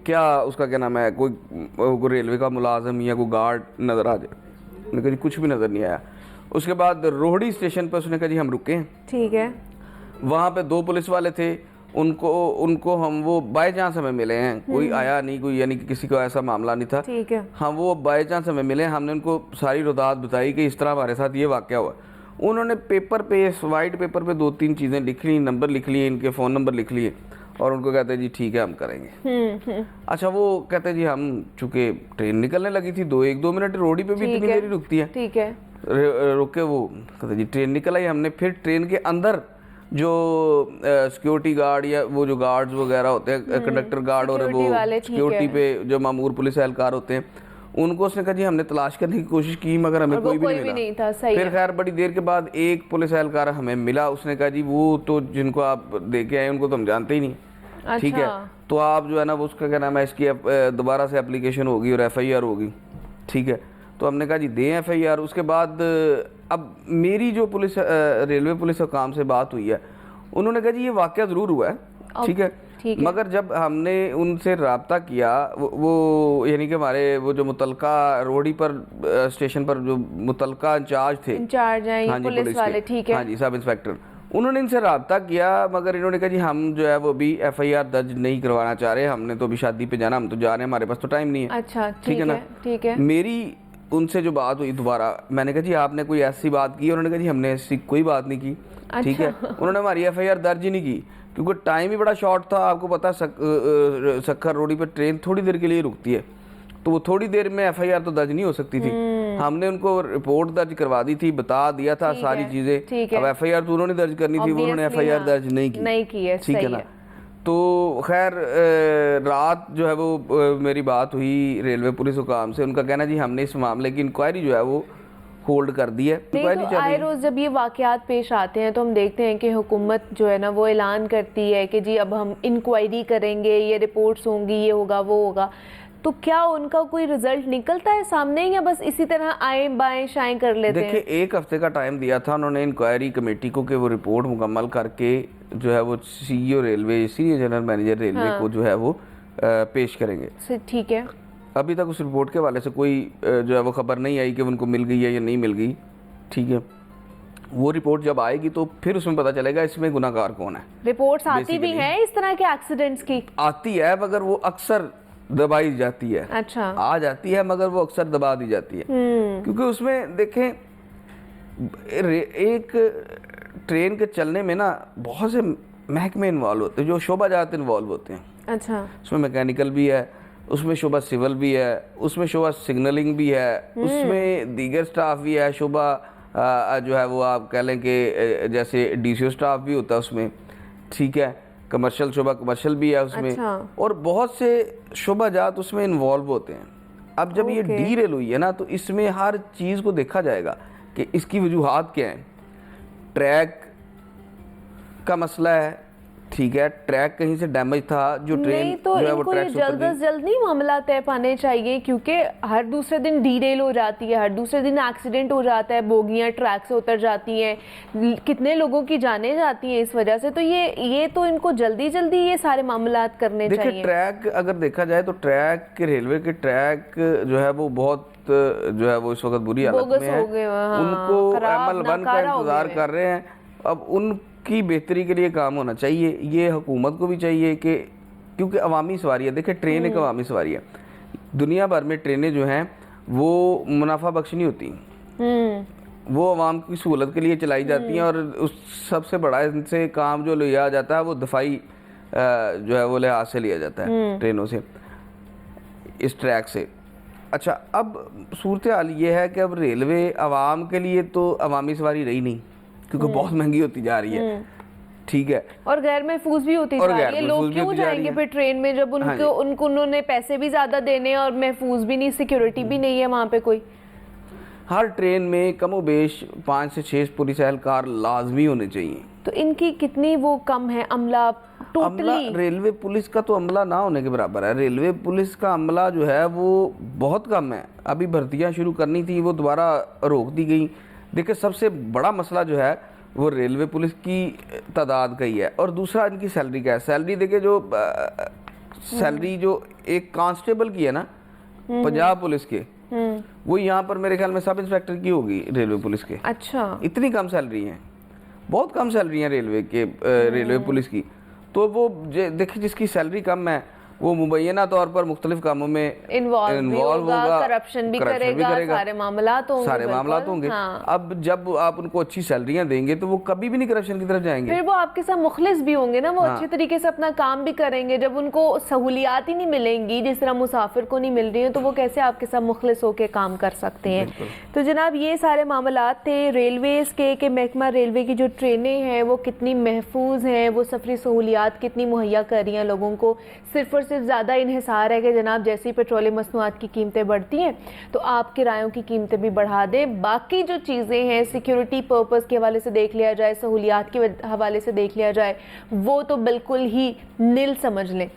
क्या उसका क्या नाम है, कोई रेलवे का मुलाजम या कोई गार्ड नज़र आ जाए। उन्होंने कहा जी कुछ भी नज़र नहीं आया। उसके बाद रोहड़ी स्टेशन पर उसने कहा जी हम रुके। ठीक है। वहाँ पे 2 पुलिस वाले थे, उनको हम वो बाय चांस हमें मिले हैं, कोई आया नहीं, कोई यानी कि किसी को ऐसा मामला नहीं था। ठीक है। हाँ, वो बाय चांस हमें मिले, हमने उनको सारी रुदात बताई कि इस तरह हमारे साथ ये वाक़या हुआ। उन्होंने पेपर पे, वाइट पेपर पे 2-3 चीज़ें लिख ली, नंबर लिख लिए, इनके फ़ोन नंबर लिख लिए, और उनको कहते हैं जी ठीक है हम करेंगे। अच्छा, वो कहते हैं जी हम चूँकि ट्रेन निकलने लगी थी, 1-2 मिनट रोडी पे भी इतनी देरी रुकती है। ठीक है। रुके, वो कहते जी ट्रेन निकल आई। हमने फिर ट्रेन के अंदर जो सिक्योरिटी गार्ड या वो जो गार्ड्स वगैरह होते हैं, कंडक्टर गार्ड और वो सिक्योरिटी पे जो मामूर पुलिस एहलकार होते हैं, उनको उसने कहा जी हमने तलाश करने की कोशिश की, मगर हमें कोई भी नहीं मिला। फिर खैर बड़ी देर के बाद एक पुलिस एहलकार हमें मिला, उसने कहा जी वो तो जिनको आप दे के आए उनको तो हम जानते ही नहीं। ठीक है, तो आप जो है ना वो उसका क्या नाम है, इसकी दोबारा से एप्लीकेशन होगी और FIR होगी। ठीक है, तो हमने कहा जी दें FIR। उसके बाद अब मेरी जो पुलिस रेलवे पुलिस हुकाम से बात हुई है, उन्होंने कहा जी ये वाक़या ज़रूर हुआ है, ठीक है, मगर जब हमने उनसे रब्ता किया, वो यानी कि हमारे वो जो मुतलका रोडी पर स्टेशन पर जो मुतलका इंचार्ज थे, हाँ जी पुलिस वाले, ठीक है, हाँ जी सब इंस्पेक्टर, उन्होंने इनसे रब्ता किया, मगर इन्होंने कहा जी हम जो है वो अभी FIR दर्ज नहीं करवाना चाह रहे, हमने तो अभी शादी पे जाना, हम तो जा रहे हैं, हमारे पास तो टाइम नहीं है। अच्छा, ठीक है ना। ठीक है। मेरी उनसे जो बात हुई दोबारा, मैंने कहा जी आपने कोई ऐसी बात की? उन्होंने कहा जी हमने ऐसी कोई बात नहीं की। अच्छा। ठीक है। उन्होंने हमारी FIR दर्ज ही नहीं की, क्योंकि टाइम ही बड़ा शॉर्ट था। आपको पता सक्खर रोडी पर ट्रेन थोड़ी देर के लिए रुकती है, तो वो थोड़ी देर में FIR तो दर्ज नहीं हो सकती थी। हमने उनको रिपोर्ट दर्ज करवा दी थी, बता दिया था सारी चीजें। अब FIR तो उन्होंने दर्ज करनी थी, उन्होंने FIR दर्ज नहीं की। ठीक है ना। तो खैर रात जो है वो मेरी बात हुई रेलवे पुलिस हुकाम से, उनका कहना जी हमने इस मामले की इंक्वायरी जो है वो होल्ड कर दी है। तो आए रोज जब ये वाकयात पेश आते हैं तो हम देखते हैं कि हुकूमत जो है ना वो ऐलान करती है कि जी अब हम इंक्वायरी करेंगे, ये रिपोर्ट्स होंगी, ये होगा वो होगा। तो क्या उनका कोई रिजल्ट निकलता है सामने या बस इसी तरह आए बाएं शाएं कर लेते हैं? देखिए 1 हफ्ते का टाइम दिया था उन्होंने इंक्वायरी कमेटी को कि वो रिपोर्ट मुकम्मल करके जो है वो CEO railway, senior general manager railway को जो है वो पेश करेंगे। ठीक है। अभी तक उस रिपोर्ट के हवाले से कोई जो है वो खबर नहीं आई कि उनको मिल गई है या नहीं मिल गई। ठीक है, वो रिपोर्ट जब आएगी तो फिर उसमें पता चलेगा इसमें गुनाहगार कौन है। रिपोर्ट्स आती भी हैं इस तरह के एक्सीडेंट्स की? आती है, मगर वो अक्सर दबाई जाती है। अच्छा। आ जाती है मगर वो अक्सर दबा दी जाती है, क्योंकि उसमें देखें एक ट्रेन के चलने में ना बहुत से महकमे इन्वॉल्व होते हैं, जो शोबाजात इन्वॉल्व होते हैं। अच्छा। उसमें मैकेनिकल भी है, उसमें शोबा सिविल भी है, उसमें शोबा सिग्नलिंग भी है, उसमें दीगर स्टाफ भी है, शोबा जो है वो आप कह लें कि जैसे डीसीओ स्टाफ भी होता है उसमें। ठीक है, कमर्शियल शोबा कमर्शियल भी है उसमें। अच्छा। और बहुत से शोबाजात उसमें इन्वॉल्व होते हैं। अब जब ये डीरेल हुई है ना तो इसमें हर चीज़ को देखा जाएगा कि इसकी वजूहात क्या हैं। ट्रैक का मसला है, ठीक है, ट्रैक कहीं से डैमेज था, जो ट्रेन नहीं तो जो है वो इनको ट्रैक ये से उतर जल्द गई। से जल्द नहीं मामला तय पाने चाहिए, क्योंकि हर दूसरे दिन डीरेल हो जाती है, हर दूसरे दिन एक्सीडेंट हो जाता है, बोगियां ट्रैक से उतर जाती हैं, कितने लोगों की जानें जाती हैं इस वजह से। तो ये तो इनको जल्दी जल्दी ये सारे मामलात करने चाहिए। देखिए ट्रैक अगर देखा जाए तो ट्रैक के रेलवे के ट्रैक जो है वो बहुत जो है वो इस वक्त बुरी हालत में है। उनको अमल बन का इंतजार कर रहे हैं। अब उनकी बेहतरी के लिए काम होना चाहिए, ये हुकूमत को भी चाहिए कि क्योंकि अवामी सवारी है। देखिए ट्रेन एक अवामी सवारी है। दुनिया भर में ट्रेनें जो हैं वो मुनाफा बख्श नहीं होती, वो अवाम की सहूलत के लिए चलाई जाती हैं। और उस सबसे बड़ा इनसे काम जो लिया जाता है वो दफाई जो है वो लिहाज से लिया जाता है ट्रेनों से, इस ट्रैक से। अच्छा, अब सूरत हाल ये है कि अब रेलवे आवाम के लिए तो अवामी सवारी रही नहीं, क्योंकि बहुत महंगी होती जा रही है। ठीक है, और गैर महफूज भी होती जा रही है। लोग क्यों जाएंगे फिर ट्रेन में जब उनको उन्होंने पैसे भी ज्यादा देने और महफूज भी नहीं, सिक्योरिटी भी नहीं है वहाँ पे कोई। हर ट्रेन में कमोबेश 5 से 6 पुलिस एहलकार लाजमी होने चाहिए। तो इनकी कितनी वो कम है अमला टोटली? रेलवे पुलिस का तो अमला ना होने के बराबर है। रेलवे पुलिस का अमला जो है वो बहुत कम है। अभी भर्तियां शुरू करनी थी, वो दोबारा रोक दी गई। देखिए सबसे बड़ा मसला जो है वो रेलवे पुलिस की तादाद का ही है। और दूसरा इनकी सैलरी का है। सैलरी देखिए जो सैलरी जो एक कांस्टेबल की है ना पंजाब पुलिस के, वो यहाँ पर मेरे ख्याल में सब इंस्पेक्टर की होगी रेलवे पुलिस के। अच्छा, इतनी कम सैलरी है, बहुत कम सैलरी है रेलवे के रेलवे पुलिस की। तो वो देखिए जिसकी सैलरी कम है वो मुबैना तौर पर मुख्तलिफ कामों में इन्वॉल्व होगा, करप्शन भी करेगा, सारे मामलात होंगे। हाँ। अब जब आप उनको अच्छी सैलरियां देंगे तो वो कभी भी नहीं करप्शन की तरफ जाएंगे। फिर वो आपके साथ मुखलिस भी होंगे ना, वो अच्छे तरीके से अपना काम भी करेंगे। जब उनको सहूलियात ही नहीं मिलेंगी जिस तरह मुसाफिर को नहीं मिल रही है, तो वो कैसे आपके साथ मुखलिस होकर काम कर सकते हैं। तो जनाब ये सारे मामलात थे रेलवेज के महकमा रेलवे की जो ट्रेनें हैं वो कितनी महफूज हैं, वो सफरी सहूलियात कितनी मुहैया कर रही हैं लोगों को। सिर्फ और सिर्फ ज़्यादा इन्हिसार है कि जनाब जैसे ही पेट्रोलियम मसनूआत की कीमतें बढ़ती हैं तो आप किरायों की कीमतें भी बढ़ा दें। बाकी जो चीज़ें हैं सिक्योरिटी पर्पस के हवाले से देख लिया जाए, सहूलियात के हवाले से देख लिया जाए, वो तो बिल्कुल ही नील समझ लें।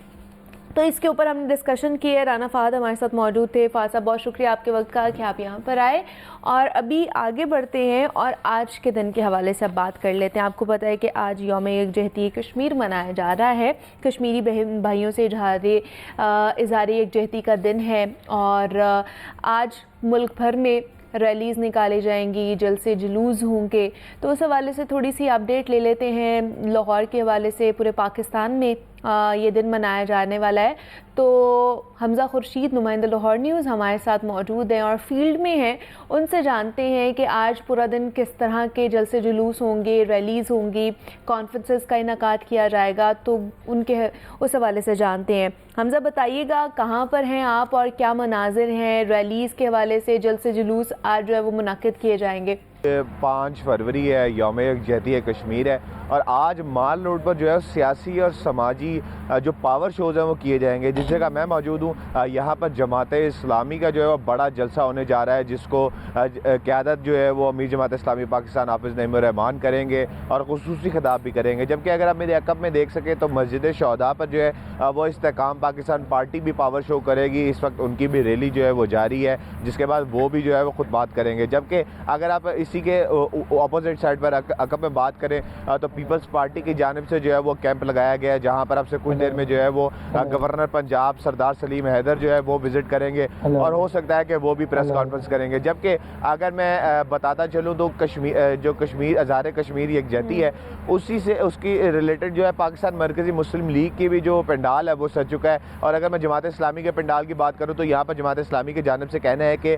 तो इसके ऊपर हमने डिस्कशन की है। राना फ़हद हमारे साथ मौजूद थे। फ़हद साहब बहुत शुक्रिया आपके वक्त का कि आप यहाँ पर आए। और अभी आगे बढ़ते हैं और आज के दिन के हवाले से अब बात कर लेते हैं। आपको पता है कि आज यौम यकजहती कश्मीर मनाया जा रहा है। कश्मीरी बहन भाइयों से इज़हार यकजहती का दिन है और आज मुल्क भर में रैलीज़ निकाली जाएंगी, जलसे जुलूस होंगे। तो उस हवाले से थोड़ी सी अपडेट ले लेते हैं। लाहौर के हवाले से पूरे पाकिस्तान में ये दिन मनाया जाने वाला है। तो हमज़ा खुर्शीद नुमाइंदा लाहौर न्यूज़ हमारे साथ मौजूद हैं और फील्ड में हैं। उनसे जानते हैं कि आज पूरा दिन किस तरह के जलसे जुलूस होंगे, रैलीज़ होंगी, कॉन्फ्रेंसेस का इनकाद किया जाएगा। तो उनके उस हवाले से जानते हैं। हमज़ा बताइएगा कहाँ पर हैं आप और क्या मनाजिर हैं रैलीज़ के हवाले से, जलसे जुलूस आज जो है वो मुनाकिद किए जाएंगे? 5 फरवरी है, यौम यकजहती कश्मीर है और आज माल रोड पर जो है सियासी और समाजी जो पावर शोज़ हैं वो किए जाएंगे, जिस जगह मैं मौजूद हूँ यहाँ पर जमात इस्लामी का जो है वो बड़ा जलसा होने जा रहा है, जिसको क़यादत जो है वो अमीर जमात इस्लामी पाकिस्तान हाफ़िज़ नईमुर रहमान करेंगे और खुसूसी खिताब भी करेंगे। जबकि अगर आप मेरे अक़ब में देख सकें तो मस्जिद शहदा पर जो है वो इस्तेकाम पाकिस्तान पार्टी भी पावर शो करेगी। इस वक्त उनकी भी रैली जो है वो जारी है, जिसके बाद वो भी जो है वो खुद बात करेंगे। जबकि अगर आप इसी के अपोजिट साइड पर अक़ब में बात करें तो पीपल्स पार्टी की जानिब से जो है वो कैंप लगाया गया है, जहाँ पर आपसे कुछ देर में जो है वो गवर्नर पंजाब सरदार सलीम हैदर जो है वो विज़िट करेंगे और हो सकता है कि वो भी प्रेस कॉन्फ्रेंस करेंगे। जबकि अगर मैं बताता चलूँ तो कश्मीर अज़ार कश्मीर यकजहती है, उसी से उसकी रिलेटेड जो है पाकिस्तान मरकज़ी मुस्लिम लीग की भी जो पंडाल है वो सज चुका है। और अगर मैं जमात इस्लामी के पंडाल की बात करूँ तो यहाँ पर जमात इस्लामी की जानिब से कहना है कि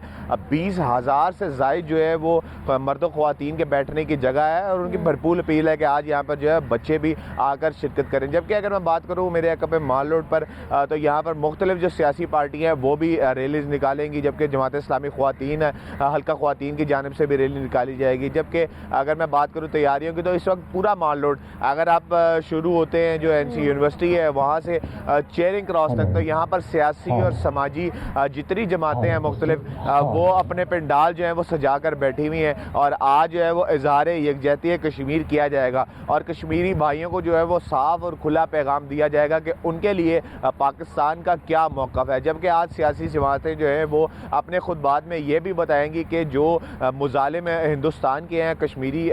20,000 से ज़ायद जो है वो मर्द व ख़वातीन के बैठने की जगह है और उनकी भरपूर अपील है कि आज यहाँ पर जो है बच्चे भी आकर शिरकत करें। जबकि अगर मैं बात करूँ मेरे अक़ब में माल रोड पर तो यहाँ पर मुख्तलिफ जो सियासी पार्टियाँ हैं वो भी रैलीज़ निकालेंगी, जबकि जमात इस्लामी ख़वातीन हल्का ख़वातीन की जानिब से भी रैली निकाली जाएगी। जबकि अगर मैं बात करूँ तैयारियों की तो इस वक्त पूरा माल रोड अगर आप शुरू होते हैं जो NC यूनिवर्सिटी है वहाँ से चेयरिंग क्रॉस तक, तो यहाँ पर सियासी और समाजी जितनी जमातें हैं मुख्तलिफ वो अपने पंडाल जो है वो सजा कर बैठी हुई हैं और आज जो है वो इज़हार यकजहती कश्मीर किया जाएगा और कश्मीरी भाइयों को जो है वो साफ़ और खुला पैगाम दिया जाएगा कि उनके लिए पाकिस्तान का क्या मौक़िफ़ है। जबकि आज सियासी जमातें जो है वो अपने खुतबात में ये भी बताएंगी कि जो मुज़ालिम हिंदुस्तान के हैं कश्मीरी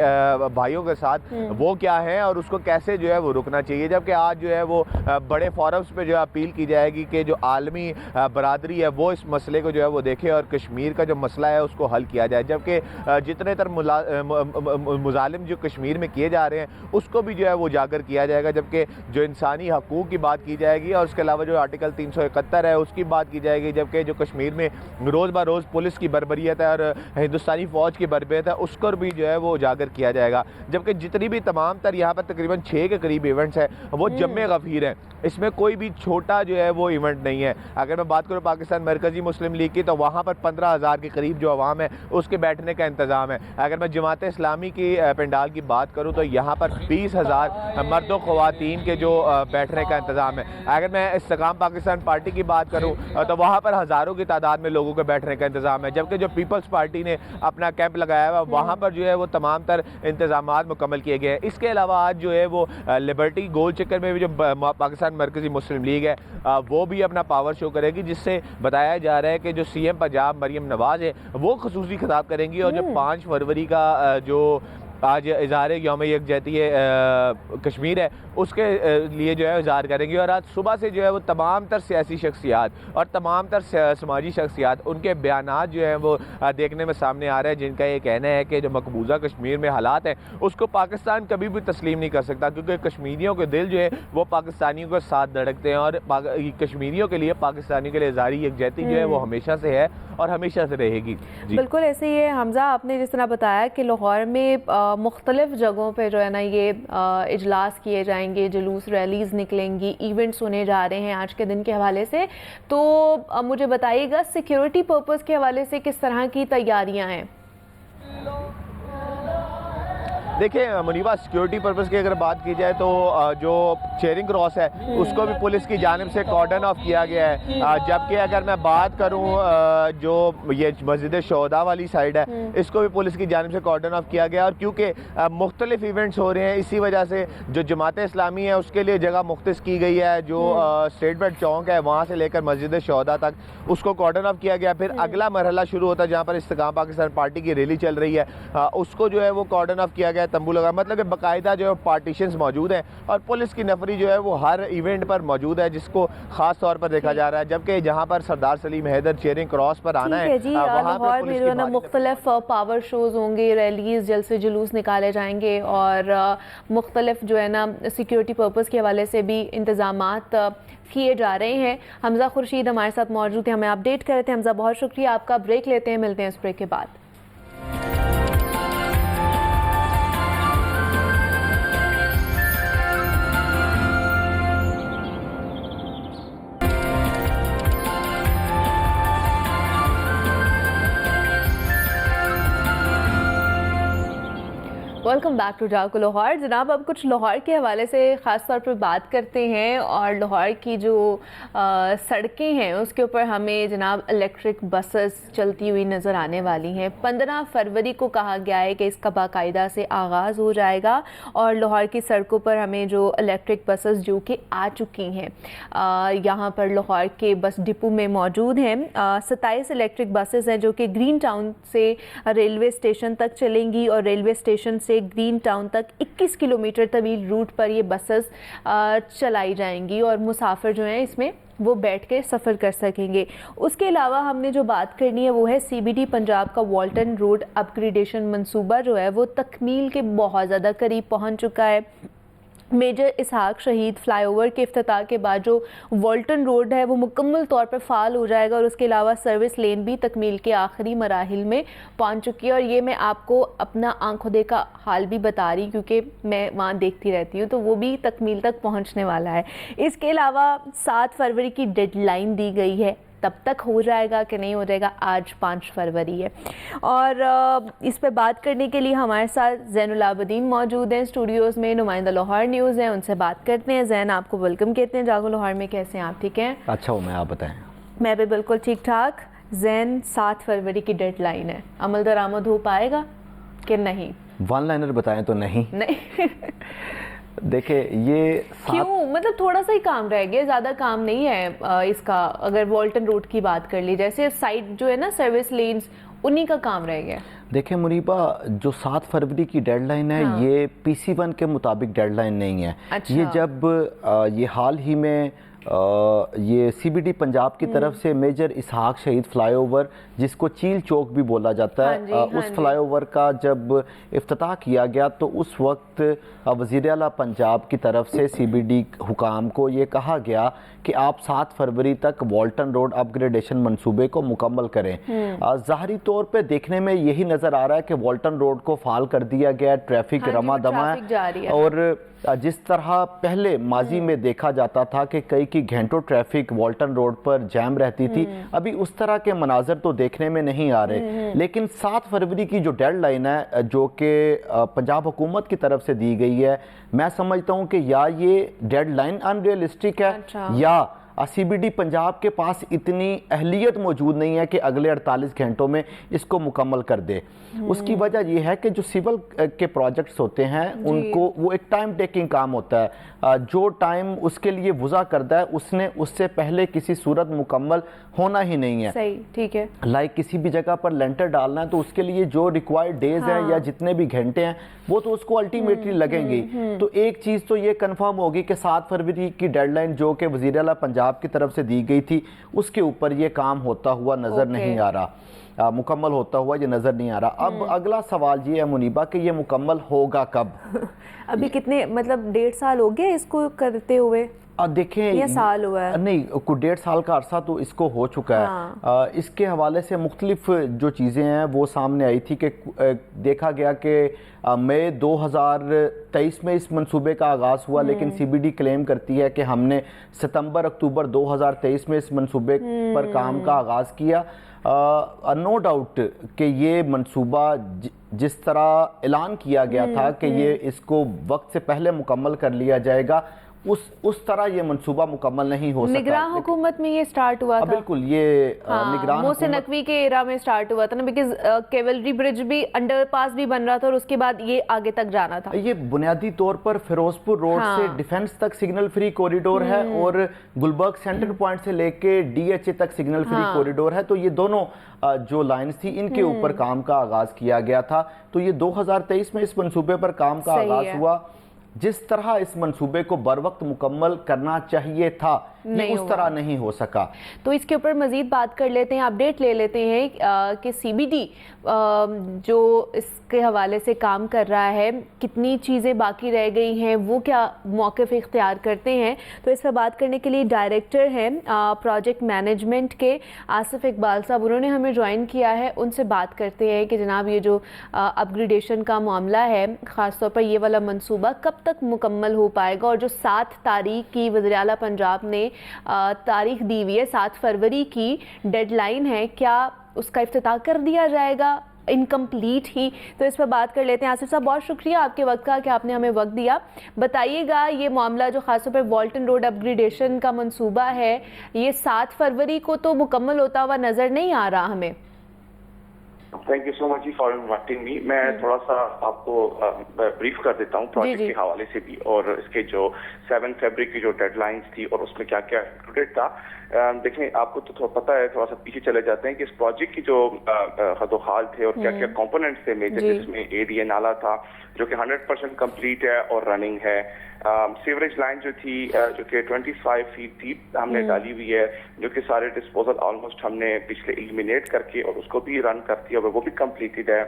भाइयों के साथ वो क्या है और उसको कैसे जो है वो रुकना चाहिए। जबकि आज जो है वो बड़े फोरम्स पे जो अपील की जाएगी कि जो आलमी बरादरी है वो इस मसले को जो है वो देखे और कश्मीर का जो मसला है उसको हल किया जाए। जबकि जितने तर मुज़ालिम जो कश्मीर में किए जा रहे हैं उसको भी जो है वो उजागर किया जाएगा। जबकि जो इंसानी हकूक़ की बात की जाएगी और उसके अलावा जो आर्टिकल 371 है उसकी बात की जाएगी। जबकि जो कश्मीर में रोज़ ब रोज़ पुलिस की बर्बरियत है और हिंदुस्तानी फ़ौज की बर्बरियत है उसको भी जो है वो उजागर किया जाएगा। जबकि जितनी भी तमाम तर यहाँ पर तकरीबन 6 के करीब इवेंट्स हैं वो जम्मे गफ़ीर हैं, इसमें कोई भी छोटा जो है वो इवेंट नहीं है। अगर मैं बात करूँ पाकिस्तान मरकज़ी मुस्लिम लीग की तो वहाँ पर 15,000 के करीब जो अवाम है उसके बैठने का इंतज़ाम है। अगर मैं जमात इस्लामी की पंडाल की बात करूँ तो यहाँ पर 20,000 मर्द व ख़वातीन के जो बैठने का इंतज़ाम है। अगर मैं इस्तेकाम पाकिस्तान पार्टी की बात करूँ तो वहाँ पर हज़ारों की तादाद में लोगों के बैठने का इंतज़ाम है। जबकि जो पीपल्स पार्टी ने अपना कैंप लगाया हुआ वहाँ पर जो है वो तमाम तर इंतज़ामात मुकम्मल किए गए हैं। इसके अलावा आज जो है वो लिबर्टी गोल चक्कर में भी जो पाकिस्तान मरकज़ी मुस्लिम लीग है वो भी अपना पावर शो करेगी, जिससे बताया जा रहा है कि जो CM पंजाब मरियम नवाज़ है वो खुसूसी खिताब करेंगी और जो 5 फरवरी का जो आज इज़हार यौम यकजहती कश्मीर है उसके लिए जो है इज़हार करेंगे। और आज सुबह से जो है वो तमाम तर सियासी शख्सियात और तमाम तर समाजी शख्सियात उनके बयानात जो हैं वो देखने में सामने आ रहे हैं, जिनका ये कहना है कि जो मकबूजा कश्मीर में हालात हैं उसको पाकिस्तान कभी भी तस्लीम नहीं कर सकता, क्योंकि कश्मीरियों के दिल जो है वो पाकिस्तानियों के साथ धड़कते हैं और कश्मीरियों के लिए पाकिस्तानियों के लिए इज़हार यकजहती जो है वो हमेशा से है और हमेशा से रहेगी। बिल्कुल ऐसे ही है हमज़ा, आपने जिस तरह बताया कि लाहौर में मुख्तलिफ जगहों पे जो है ना ये इजलास किए जाएंगे, जुलूस रैलीज़ निकलेंगी, इवेंट्स होने जा रहे हैं आज के दिन के हवाले से। तो मुझे बताइएगा सिक्योरिटी पर्पस के हवाले से किस तरह की तैयारियां हैं? देखिए मुनीबा, सिक्योरिटी पर्पस की अगर बात की जाए तो जो चेयरिंग क्रॉस है उसको भी पुलिस की जानिब से कॉर्डन ऑफ किया गया है। जबकि अगर मैं बात करूं जो ये मस्जिद शहदा वाली साइड है इसको भी पुलिस की जानिब से कॉर्डन ऑफ किया गया। और क्योंकि मुख्तलिफ इवेंट्स हो रहे हैं इसी वजह से जो जमात इस्लामी है उसके लिए जगह मुख्तस की गई है। जो स्टेट बैंक चौक है वहाँ से लेकर मस्जिद शहदा तक उसको कॉर्डन ऑफ किया गया। फिर अगला मरहला शुरू होता है जहाँ पर इस्तेकाम पाकिस्तान पार्टी की रैली चल रही है, उसको जो है वो कॉर्डन ऑफ किया गया, तंबू लगा, मतलब कि बाकायदा जो है पार्टीशंस मौजूद हैं और पुलिस की नफरी जो है वो हर इवेंट पर मौजूद है, जिसको खास तौर पर देखा जा रहा है। जबकि जहां पर सरदार सलीम हैदर चेयरिंग क्रॉस पर आना है वहां पर पुलिस की मुख्तलिफ पावर शोज होंगे, रैलीज, जलसे जुलूस निकाले जाएंगे और मुख्तलिफ जो है ना सिक्योरिटी पर्पस के हवाले से भी इंतजामात किए जा रहे हैं। हमजा खुर्शीद हमारे साथ मौजूद है, हमें अपडेट कर रहे थे। हमजा बहुत शुक्रिया आपका। ब्रेक लेते हैं, मिलते हैं इस ब्रेक के बाद। वेलकम बैक टू जागो लाहौर। जनाब, अब कुछ लाहौर के हवाले से ख़ास तौर पर बात करते हैं और लाहौर की जो सड़कें हैं उसके ऊपर हमें जनाब इलेक्ट्रिक बसेस चलती हुई नज़र आने वाली हैं। 15 फरवरी को कहा गया है कि इसका बाकायदा से आगाज़ हो जाएगा और लाहौर की सड़कों पर हमें जो इलेक्ट्रिक बसेस जो कि आ चुकी हैं यहाँ पर लाहौर के बस डिपो में मौजूद हैं। 27 इलेक्ट्रिक बसेस हैं जो कि ग्रीन टाउन से रेलवे स्टेशन तक चलेंगी और रेलवे स्टेशन से ग्रीन टाउन तक 21 किलोमीटर तवील रूट पर ये बसेस चलाई जाएंगी और मुसाफिर जो हैं इसमें वो बैठ के सफ़र कर सकेंगे। उसके अलावा हमने जो बात करनी है वो है CBD पंजाब का वॉल्टन रोड अपग्रेडेशन मंसूबा जो है वो तकमील के बहुत ज़्यादा करीब पहुंच चुका है। मेजर इसहाक शहीद फ्लाईओवर के इफ्तिताह के बाद जो वॉल्टन रोड है वो मुकम्मल तौर पर फ़ाल हो जाएगा और उसके अलावा सर्विस लेन भी तकमील के आखिरी मराहिल में पहुंच चुकी है। और ये मैं आपको अपना आंखों देखा हाल भी बता रही क्योंकि मैं वहाँ देखती रहती हूँ, तो वो भी तकमील तक पहुँचने वाला है। इसके अलावा 7 फरवरी की डेडलाइन दी गई है, तब तक हो जाएगा कि नहीं हो जाएगा, आज 5 फरवरी है। और इस पे बात करने के लिए हमारे साथ ज़ैनुल आबिदीन मौजूद हैं स्टूडियोज़ में, नुमाइंदा लाहौर न्यूज़ हैं, उनसे बात करते हैं। ज़ैन, आपको वेलकम कहते हैं जागो लाहौर में। कैसे हैं आप? ठीक हैं? अच्छा हूँ मैं, आप बताएं। मैं भी बिल्कुल ठीक ठाक। ज़ैन, 7 फरवरी की डेडलाइन है, अमल दरामद हो पाएगा कि नहीं? वन लाइनर बताएं तो नहीं। देखिए ये क्यों, मतलब थोड़ा सा ही काम रह गया, ज़्यादा काम नहीं है इसका। अगर वॉल्टन रोड की बात कर ली, जैसे साइड जो है ना सर्विस लेन्स, उन्हीं का काम रह गया। देखिए मुनीबा, जो 7 फरवरी की डेडलाइन है हाँ। ये PC1 के मुताबिक डेडलाइन नहीं है। अच्छा। ये जब ये हाल ही में ये CBD पंजाब की तरफ से मेजर इसहाक शहीद फ्लाईओवर, जिसको चील चौक भी बोला जाता है, उस फ्लाईओवर का जब इफ्तिताह किया गया तो उस वक्त वज़ीर आला पंजाब की तरफ से CBD हुकाम को ये कहा गया कि आप 7 फरवरी तक वॉल्टन रोड अपग्रेडेशन मंसूबे को मुकम्मल करें। ज़ाहरी तौर पे देखने में यही नज़र आ रहा है कि वॉल्टन रोड को फाल कर दिया गया, ट्रैफिक रमा दमा है। और जिस तरह पहले माजी में देखा जाता था कि कई घंटों ट्रैफिक वॉल्टन रोड पर जैम रहती थी, अभी उस तरह के मनाजर तो देखने में नहीं आ रहे। लेकिन 7 फरवरी की जो डेडलाइन है जो कि पंजाब हुकूमत की तरफ से दी गई है, मैं समझता हूँ कि या ये डेडलाइन अनरियलिस्टिक है, या CBD पंजाब के पास इतनी अहलियत मौजूद नहीं है कि अगले 48 घंटों में इसको मुकम्मल कर दे। उसकी वजह यह है कि जो सिविल के प्रोजेक्ट्स होते हैं उनको वो एक टाइम टेकिंग काम होता है। जो टाइम उसके लिए वज़ा करता है उसने उससे पहले किसी सूरत मुकम्मल होना ही नहीं है। सही, ठीक है। लाइक किसी भी जगह पर लेंटर डालना है तो उसके लिए जो रिक्वायर्ड डेज हैं या जितने भी घंटे हैं वो तो उसको अल्टीमेटली लगेंगे। तो एक चीज़ तो ये कंफर्म होगी कि 7 फरवरी की डेडलाइन जो कि वज़ीर आला पंजाब की तरफ से दी गई थी उसके ऊपर ये काम होता हुआ नज़र नहीं आ रहा, मुकम्मल होता हुआ ये नज़र नहीं आ रहा। अब अगला सवाल ये है मुनीबा कि ये मुकम्मल होगा कब? अभी कितने, मतलब 1.5 साल हो गए इसको करते हुए? देखें, ये साल हुआ है? नहीं, कुछ 1.5 साल का अरसा तो इसको हो चुका है। हाँ। इसके हवाले से मुख्तलिफ जो चीज़ें हैं वो सामने आई थी कि देखा गया कि मई 2023 में इस मंसूबे का आगाज़ हुआ, लेकिन CBD क्लेम करती है कि हमने सितंबर अक्टूबर 2023 में इस मंसूबे पर काम का आगाज़ किया। नो डाउट कि ये मंसूबा जिस तरह ऐलान किया गया था कि ये इसको वक्त से पहले मुकम्मल कर लिया जाएगा, उस तरह ये मंसूबा मुकम्मल नहीं हो सका। निगरान हुकूमत में ये स्टार्ट हुआ था। बिल्कुल, ये निगरान मोहसिन नकवी के एरा में स्टार्ट हुआ था ना, बिकॉज केवलरी ब्रिज भी, अंडरपास भी बन रहा था और उसके बाद ये आगे तक जाना था। ये बुनियादी तौर पर फिरोजपुर रोड से डिफेंस तक सिग्नल फ्री कॉरिडोर है और गुलबर्ग सेंटर पॉइंट से लेके DHA तक सिग्नल फ्री कॉरिडोर है। तो ये दोनों जो लाइन्स थी इनके ऊपर काम का आगाज किया गया था। तो ये 2023 में इस मंसूबे पर काम का आगाज हुआ। जिस तरह इस मंसूबे को बर वक्त मुकम्मल करना चाहिए था, ये उस तरह नहीं हो सका। तो इसके ऊपर मजीद बात कर लेते हैं, अपडेट ले लेते हैं कि CBD जो इसके हवाले से काम कर रहा है, कितनी चीज़ें बाकी रह गई हैं, वो क्या मौक़िफ़ इख्तियार करते हैं। तो इस पर बात करने के लिए डायरेक्टर हैं प्रोजेक्ट मैनेजमेंट के आसिफ इकबाल साहब, उन्होंने हमें ज्वाइन किया है। उनसे बात करते हैं कि जनाब ये जो अपग्रेडेशन का मामला है, ख़ास तौर पर ये वाला मंसूबा कब तक मुकम्मल हो पाएगा, और जो 7 तारीख की वज़ीर आला पंजाब ने तारीख दी हुई है, 7 फरवरी की डेडलाइन है, क्या उसका इफ्तिताह कर दिया जाएगा इनकम्प्लीट ही। तो इस पर बात कर लेते हैं। आसिफ साहब, बहुत शुक्रिया आपके वक्त का कि आपने हमें वक्त दिया। बताइएगा ये मामला जो खासतौर पर वॉल्टन रोड अपग्रेडेशन का मंसूबा है, ये 7 फरवरी को तो मुकम्मल होता हुआ नज़र नहीं आ रहा हमें। थैंक यू सो मच जी फॉर इनवाइटिंग मी। मैं थोड़ा सा आपको ब्रीफ कर देता हूँ प्रोजेक्ट के हवाले से भी, और इसके जो 7 फरवरी की जो डेडलाइंस थी और उसमें क्या क्या इंक्लूडेड था। देखें, आपको तो थोड़ा पता है, थोड़ा सा पीछे चले जाते हैं कि इस प्रोजेक्ट की जो हदोहाल थे और क्या क्या कंपोनेंट्स थे मेजर, जिसमें एडीए नाला था जो कि 100% कंप्लीट है और रनिंग है। सीवरेज लाइन जो थी जो कि 25 फीट थी हमने डाली हुई है, जो कि सारे डिस्पोजल ऑलमोस्ट हमने पिछले एलिमिनेट करके और उसको भी रन कर दिया हुआ, वो भी कंप्लीटेड है।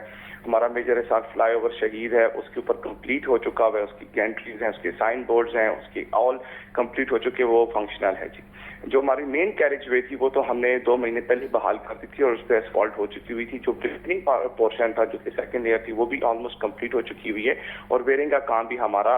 हमारा मेजर इसाक फ्लाईओवर शहीद है, उसके ऊपर कंप्लीट हो चुका हुआ है, उसकी गैंट्रीज हैं, उसके साइन बोर्ड्स हैं, उसके ऑल कंप्लीट हो चुके, वो फंक्शनल है जी। जो हमारी मेन कैरेज वे थी वो तो हमने 2 महीने पहले बहाल कर दी थी और उस पर एसफॉल्ट हो चुकी हुई थी। जो ब्रिकनिंग पोर्शन था जो कि सेकंड ईयर थी वो भी ऑलमोस्ट कंप्लीट हो चुकी हुई है, और वेयरिंग का काम भी हमारा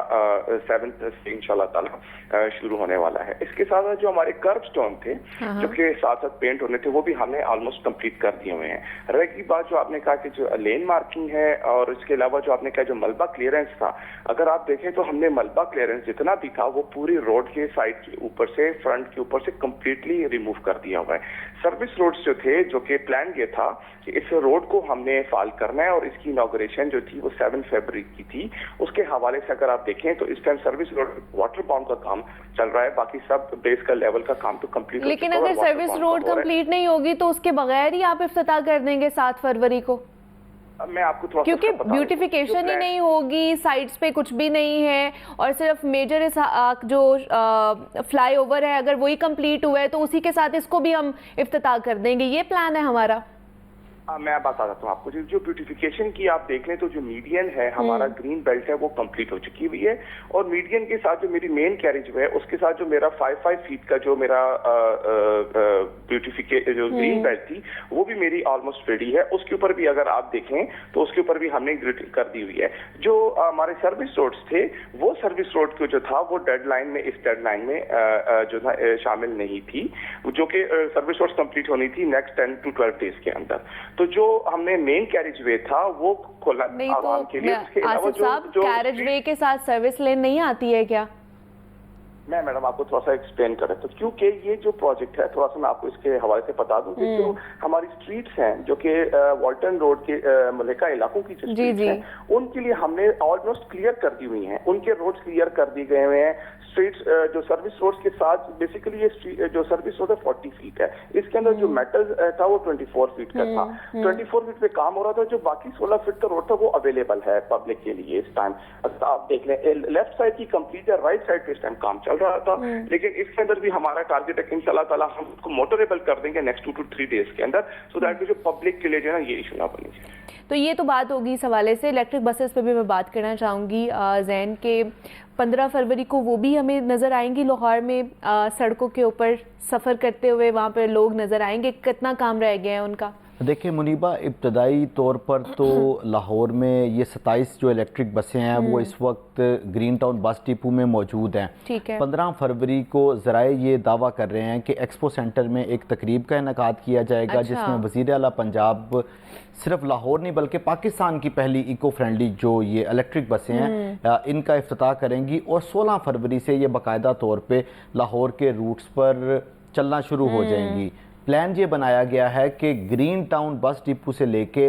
7th से इंशाल्लाह ताला शुरू होने वाला है। इसके साथ जो हमारे कर्ब स्टोन थे जो कि साथ साथ पेंट होने थे, वो भी हमने ऑलमोस्ट कंप्लीट कर दिए हुए हैं। रह की बात जो आपने कहा कि जो लेन मार्किंग है, और इसके अलावा जो आपने कहा जो मलबा क्लियरेंस था, अगर आप देखें तो हमने मलबा क्लियरेंस जितना भी था वो पूरी रोड के साइड के ऊपर से, फ्रंट के ऊपर से कंप्लीटली रिमूव कर दिया हुआ है। सर्विस रोड्स जो थे, जो कि प्लान ये था कि इस रोड को हमने फाल करना है, और इसकी इनॉग्रेशन जो थी वो 7 फरवरी की थी। उसके हवाले से अगर आप देखें तो इस time service road water bound का काम चल रहा है, बाकी सब बेस का लेवल का काम तो कंप्लीट। लेकिन अगर सर्विस रोड कंप्लीट नहीं होगी तो उसके बगैर ही आप इफ्तिताह कर देंगे 7 फरवरी को? मैं आपको थोड़ा, क्योंकि ब्यूटिफिकेशन ही नहीं होगी, साइड्स पे कुछ भी नहीं है, और सिर्फ मेजर जो फ्लाईओवर है अगर वही कंप्लीट हुआ है तो उसी के साथ इसको भी हम इफ्तिताह कर देंगे, ये प्लान है हमारा। मैं बता देता हूँ आपको, जो ब्यूटिफिकेशन की आप देख लें तो जो मीडियन है हमारा ग्रीन बेल्ट है वो कंप्लीट हो चुकी हुई है, और मीडियन के साथ जो मेरी मेन कैरेज है उसके साथ जो मेरा 5 फीट का जो मेरा ब्यूटिफिकेशन जो ग्रीन बेल्ट थी वो भी मेरी ऑलमोस्ट रेडी है। उसके ऊपर भी अगर आप देखें तो उसके ऊपर भी हमने ग्रिटिंग कर दी हुई है। जो हमारे सर्विस रोड्स थे वो सर्विस रोड को जो था वो डेडलाइन में, इस डेडलाइन में जो था शामिल नहीं थी, जो कि सर्विस रोड्स कंप्लीट होनी थी नेक्स्ट 10 to 12 डेज के अंदर। तो जो हमने मेन कैरेज वे था वो खोला आवाम के लिए। आसिफ साहब, कैरेज वे के साथ सर्विस लेन नहीं आती है क्या? मैं मैडम आपको थोड़ा सा एक्सप्लेन करें तो, क्योंकि ये जो प्रोजेक्ट है थोड़ा सा मैं आपको इसके हवाले से बता दूं कि जो हमारी स्ट्रीट्स हैं जो कि वॉल्टन रोड के मलिका इलाकों की जो स्ट्रीट्स हैं उनके लिए हमने ऑलमोस्ट क्लियर कर दी हुई हैं, उनके रोड्स क्लियर कर दिए गए हुए हैं। स्ट्रीट्स जो सर्विस रोड्स के साथ बेसिकली ये जो सर्विस रोड है 40 फीट है, इसके अंदर जो मेटल था वो 24 फीट का था। 24 फीट पे काम हो रहा था, जो बाकी 16 फीट का रोड था वो अवेलेबल है पब्लिक के लिए इस टाइम। आप देख लें लेफ्ट साइड की कंप्लीट है, राइट साइड पे इस टाइम काम चल रहा था, लेकिन इसके अंदर भी हमारा टारगेट है कि इंशाल्लाह ताला हम उसको मोटरेबल कर देंगे नेक्स्ट 2 to 3 डेज के अंदर, सो दैट जो पब्लिक के लिए जो है ना ये इशू ना बने। तो ये तो बात होगी इस हवाले से। इलेक्ट्रिक बसेस पे भी मैं बात करना चाहूँगी जैन के 15 फरवरी को वो भी हमें नज़र आएंगी लाहौर में, सड़कों के ऊपर सफ़र करते हुए वहाँ पर लोग नज़र आएंगे। कितना काम रह गया है उनका? देखिए मुनीबा, इब्तदाई तौर पर तो लाहौर में ये 27 जो इलेक्ट्रिक बसें हैं वो इस वक्त ग्रीन टाउन बस डिपो में मौजूद हैं। ठीक है। 15 फरवरी को ज़राए ये दावा कर रहे हैं कि एक्सपो सेंटर में एक तकरीब का इनेकाद किया जाएगा। अच्छा। जिसमें वज़ीर आला पंजाब सिर्फ लाहौर नहीं बल्कि पाकिस्तान की पहली इको फ्रेंडली जो ये इलेक्ट्रिक बसें हैं इनका इफ्तिताह करेंगी, और 16 फरवरी से ये बाकायदा तौर पर लाहौर के रूट्स पर चलना शुरू हो जाएंगी। प्लान ये बनाया गया है कि ग्रीन टाउन बस डिपो से लेके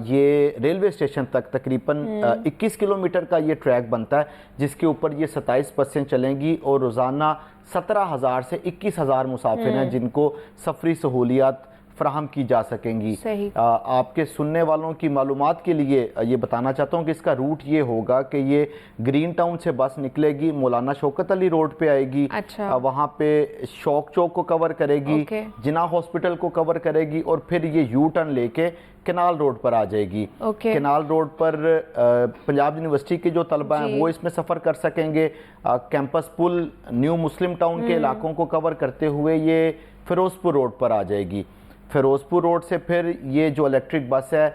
ये रेलवे स्टेशन तक तकरीबन 21 किलोमीटर का ये ट्रैक बनता है, जिसके ऊपर ये 27 बसें चलेंगी, और रोज़ाना 17,000 से 21,000 मुसाफिर हैं जिनको सफरी सहूलियात फ्राहम की जा सकेंगी। आपके सुनने वालों की मालूमात के लिए ये बताना चाहता हूँ कि इसका रूट ये होगा कि ये ग्रीन टाउन से बस निकलेगी, मौलाना शौकत अली रोड पे आएगी। अच्छा। वहाँ पे शौक चौक को कवर करेगी, जिना हॉस्पिटल को कवर करेगी, और फिर ये यू टर्न लेके केनाल रोड पर आ जाएगी। केनाल रोड पर पंजाब यूनिवर्सिटी के जो तलबा हैं वो इसमें सफ़र कर सकेंगे। कैंपस पुल, न्यू मुस्लिम टाउन के इलाकों को कवर करते हुए ये फिरोजपुर रोड पर आ जाएगी। फिरोजपुर रोड से फिर ये जो इलेक्ट्रिक बस है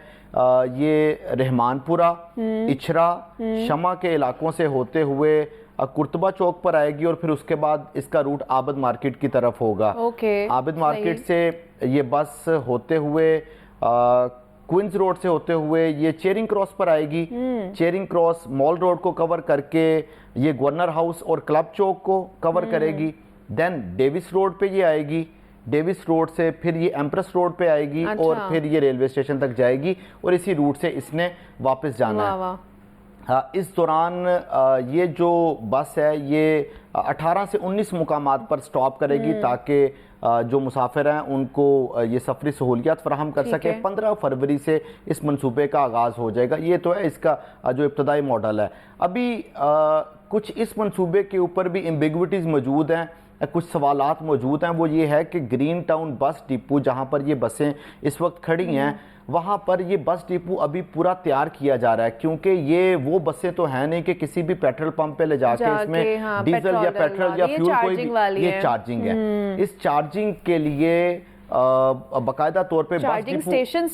ये रहमानपुरा, इचरा, शमा के इलाकों से होते हुए कुर्तबा चौक पर आएगी, और फिर उसके बाद इसका रूट आबद मार्केट की तरफ होगा। आबद मार्केट से ये बस होते हुए क्वींस रोड से होते हुए ये चेरिंग क्रॉस पर आएगी। चेरिंग क्रॉस मॉल रोड को कवर करके ये गवर्नर हाउस और क्लब चौक को कवर करेगी। देन डेविस रोड पे ये आएगी, डेविस रोड से फिर ये एम्प्रेस रोड पे आएगी और फिर ये रेलवे स्टेशन तक जाएगी और इसी रूट से इसने वापस जाना है। हाँ, इस दौरान ये जो बस है ये 18 से 19 मुकामात पर स्टॉप करेगी ताकि जो मुसाफिर हैं उनको ये सफरी सहूलियात फराहम कर सके। 15 फरवरी से इस मंसूबे का आगाज़ हो जाएगा। ये तो है इसका जो इब्तदाई मॉडल है। अभी कुछ इस मंसूबे के ऊपर भी एम्बिग्विटीज़ मौजूद हैं, कुछ सवालात मौजूद हैं। वो ये है कि ग्रीन टाउन बस डिपो जहाँ पर ये बसें इस वक्त खड़ी हैं वहाँ पर ये बस डिपो अभी पूरा तैयार किया जा रहा है, क्योंकि ये वो बसें तो हैं नहीं कि किसी भी पेट्रोल पंप पे ले जाके इसमें डीजल या पेट्रोल या फ्यूल कोई भी, ये चार्जिंग है। इस चार्जिंग के लिए बाकायदा तौर पे चार्जिंग स्टेशन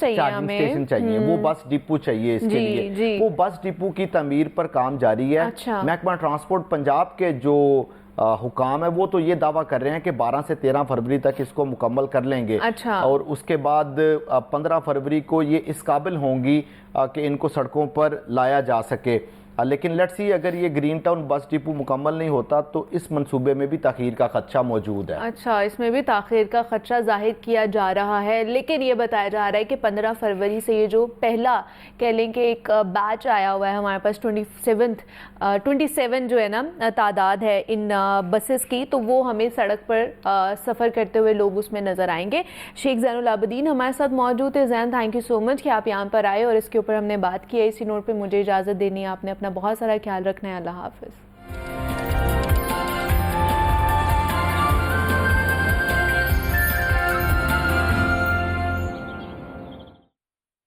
चाहिए, वो बस डिपो चाहिए इसके लिए। वो बस डिपो की तमीर पर काम जारी है। महकमा ट्रांसपोर्ट पंजाब के जो हुकाम है वो तो ये दावा कर रहे हैं कि 12 से 13 फरवरी तक इसको मुकम्मल कर लेंगे। और उसके बाद 15 फरवरी को ये इस काबिल होंगी कि इनको सड़कों पर लाया जा सके। लेकिन लेट्स सी अगर ये ग्रीन टाउन बस डिपो मुकम्मल नहीं होता तो इस मंसूबे में भी ताख़ीर का खदशा मौजूद है। अच्छा, इसमें भी ताख़ीर का खदशा जाहिर किया जा रहा है, लेकिन ये बताया जा रहा है कि 15 फरवरी से ये जो पहला कह लें कि एक बैच आया हुआ है हमारे पास 27 जो है ना तादाद है इन बसेस की, तो वो हमें सड़क पर सफ़र करते हुए लोग उसमें नज़र आएंगे। शेख ज़ैनुल आबिदीन हमारे साथ मौजूद है। ज़ैन, थैंक यू सो मच कि आप यहाँ पर आए और इसके ऊपर हमने बात की है। इसी नोट पर मुझे इजाज़त देनी है, आपने अपना बहुत सारा ख्याल रखना है। अल्लाह हाफ़िज़।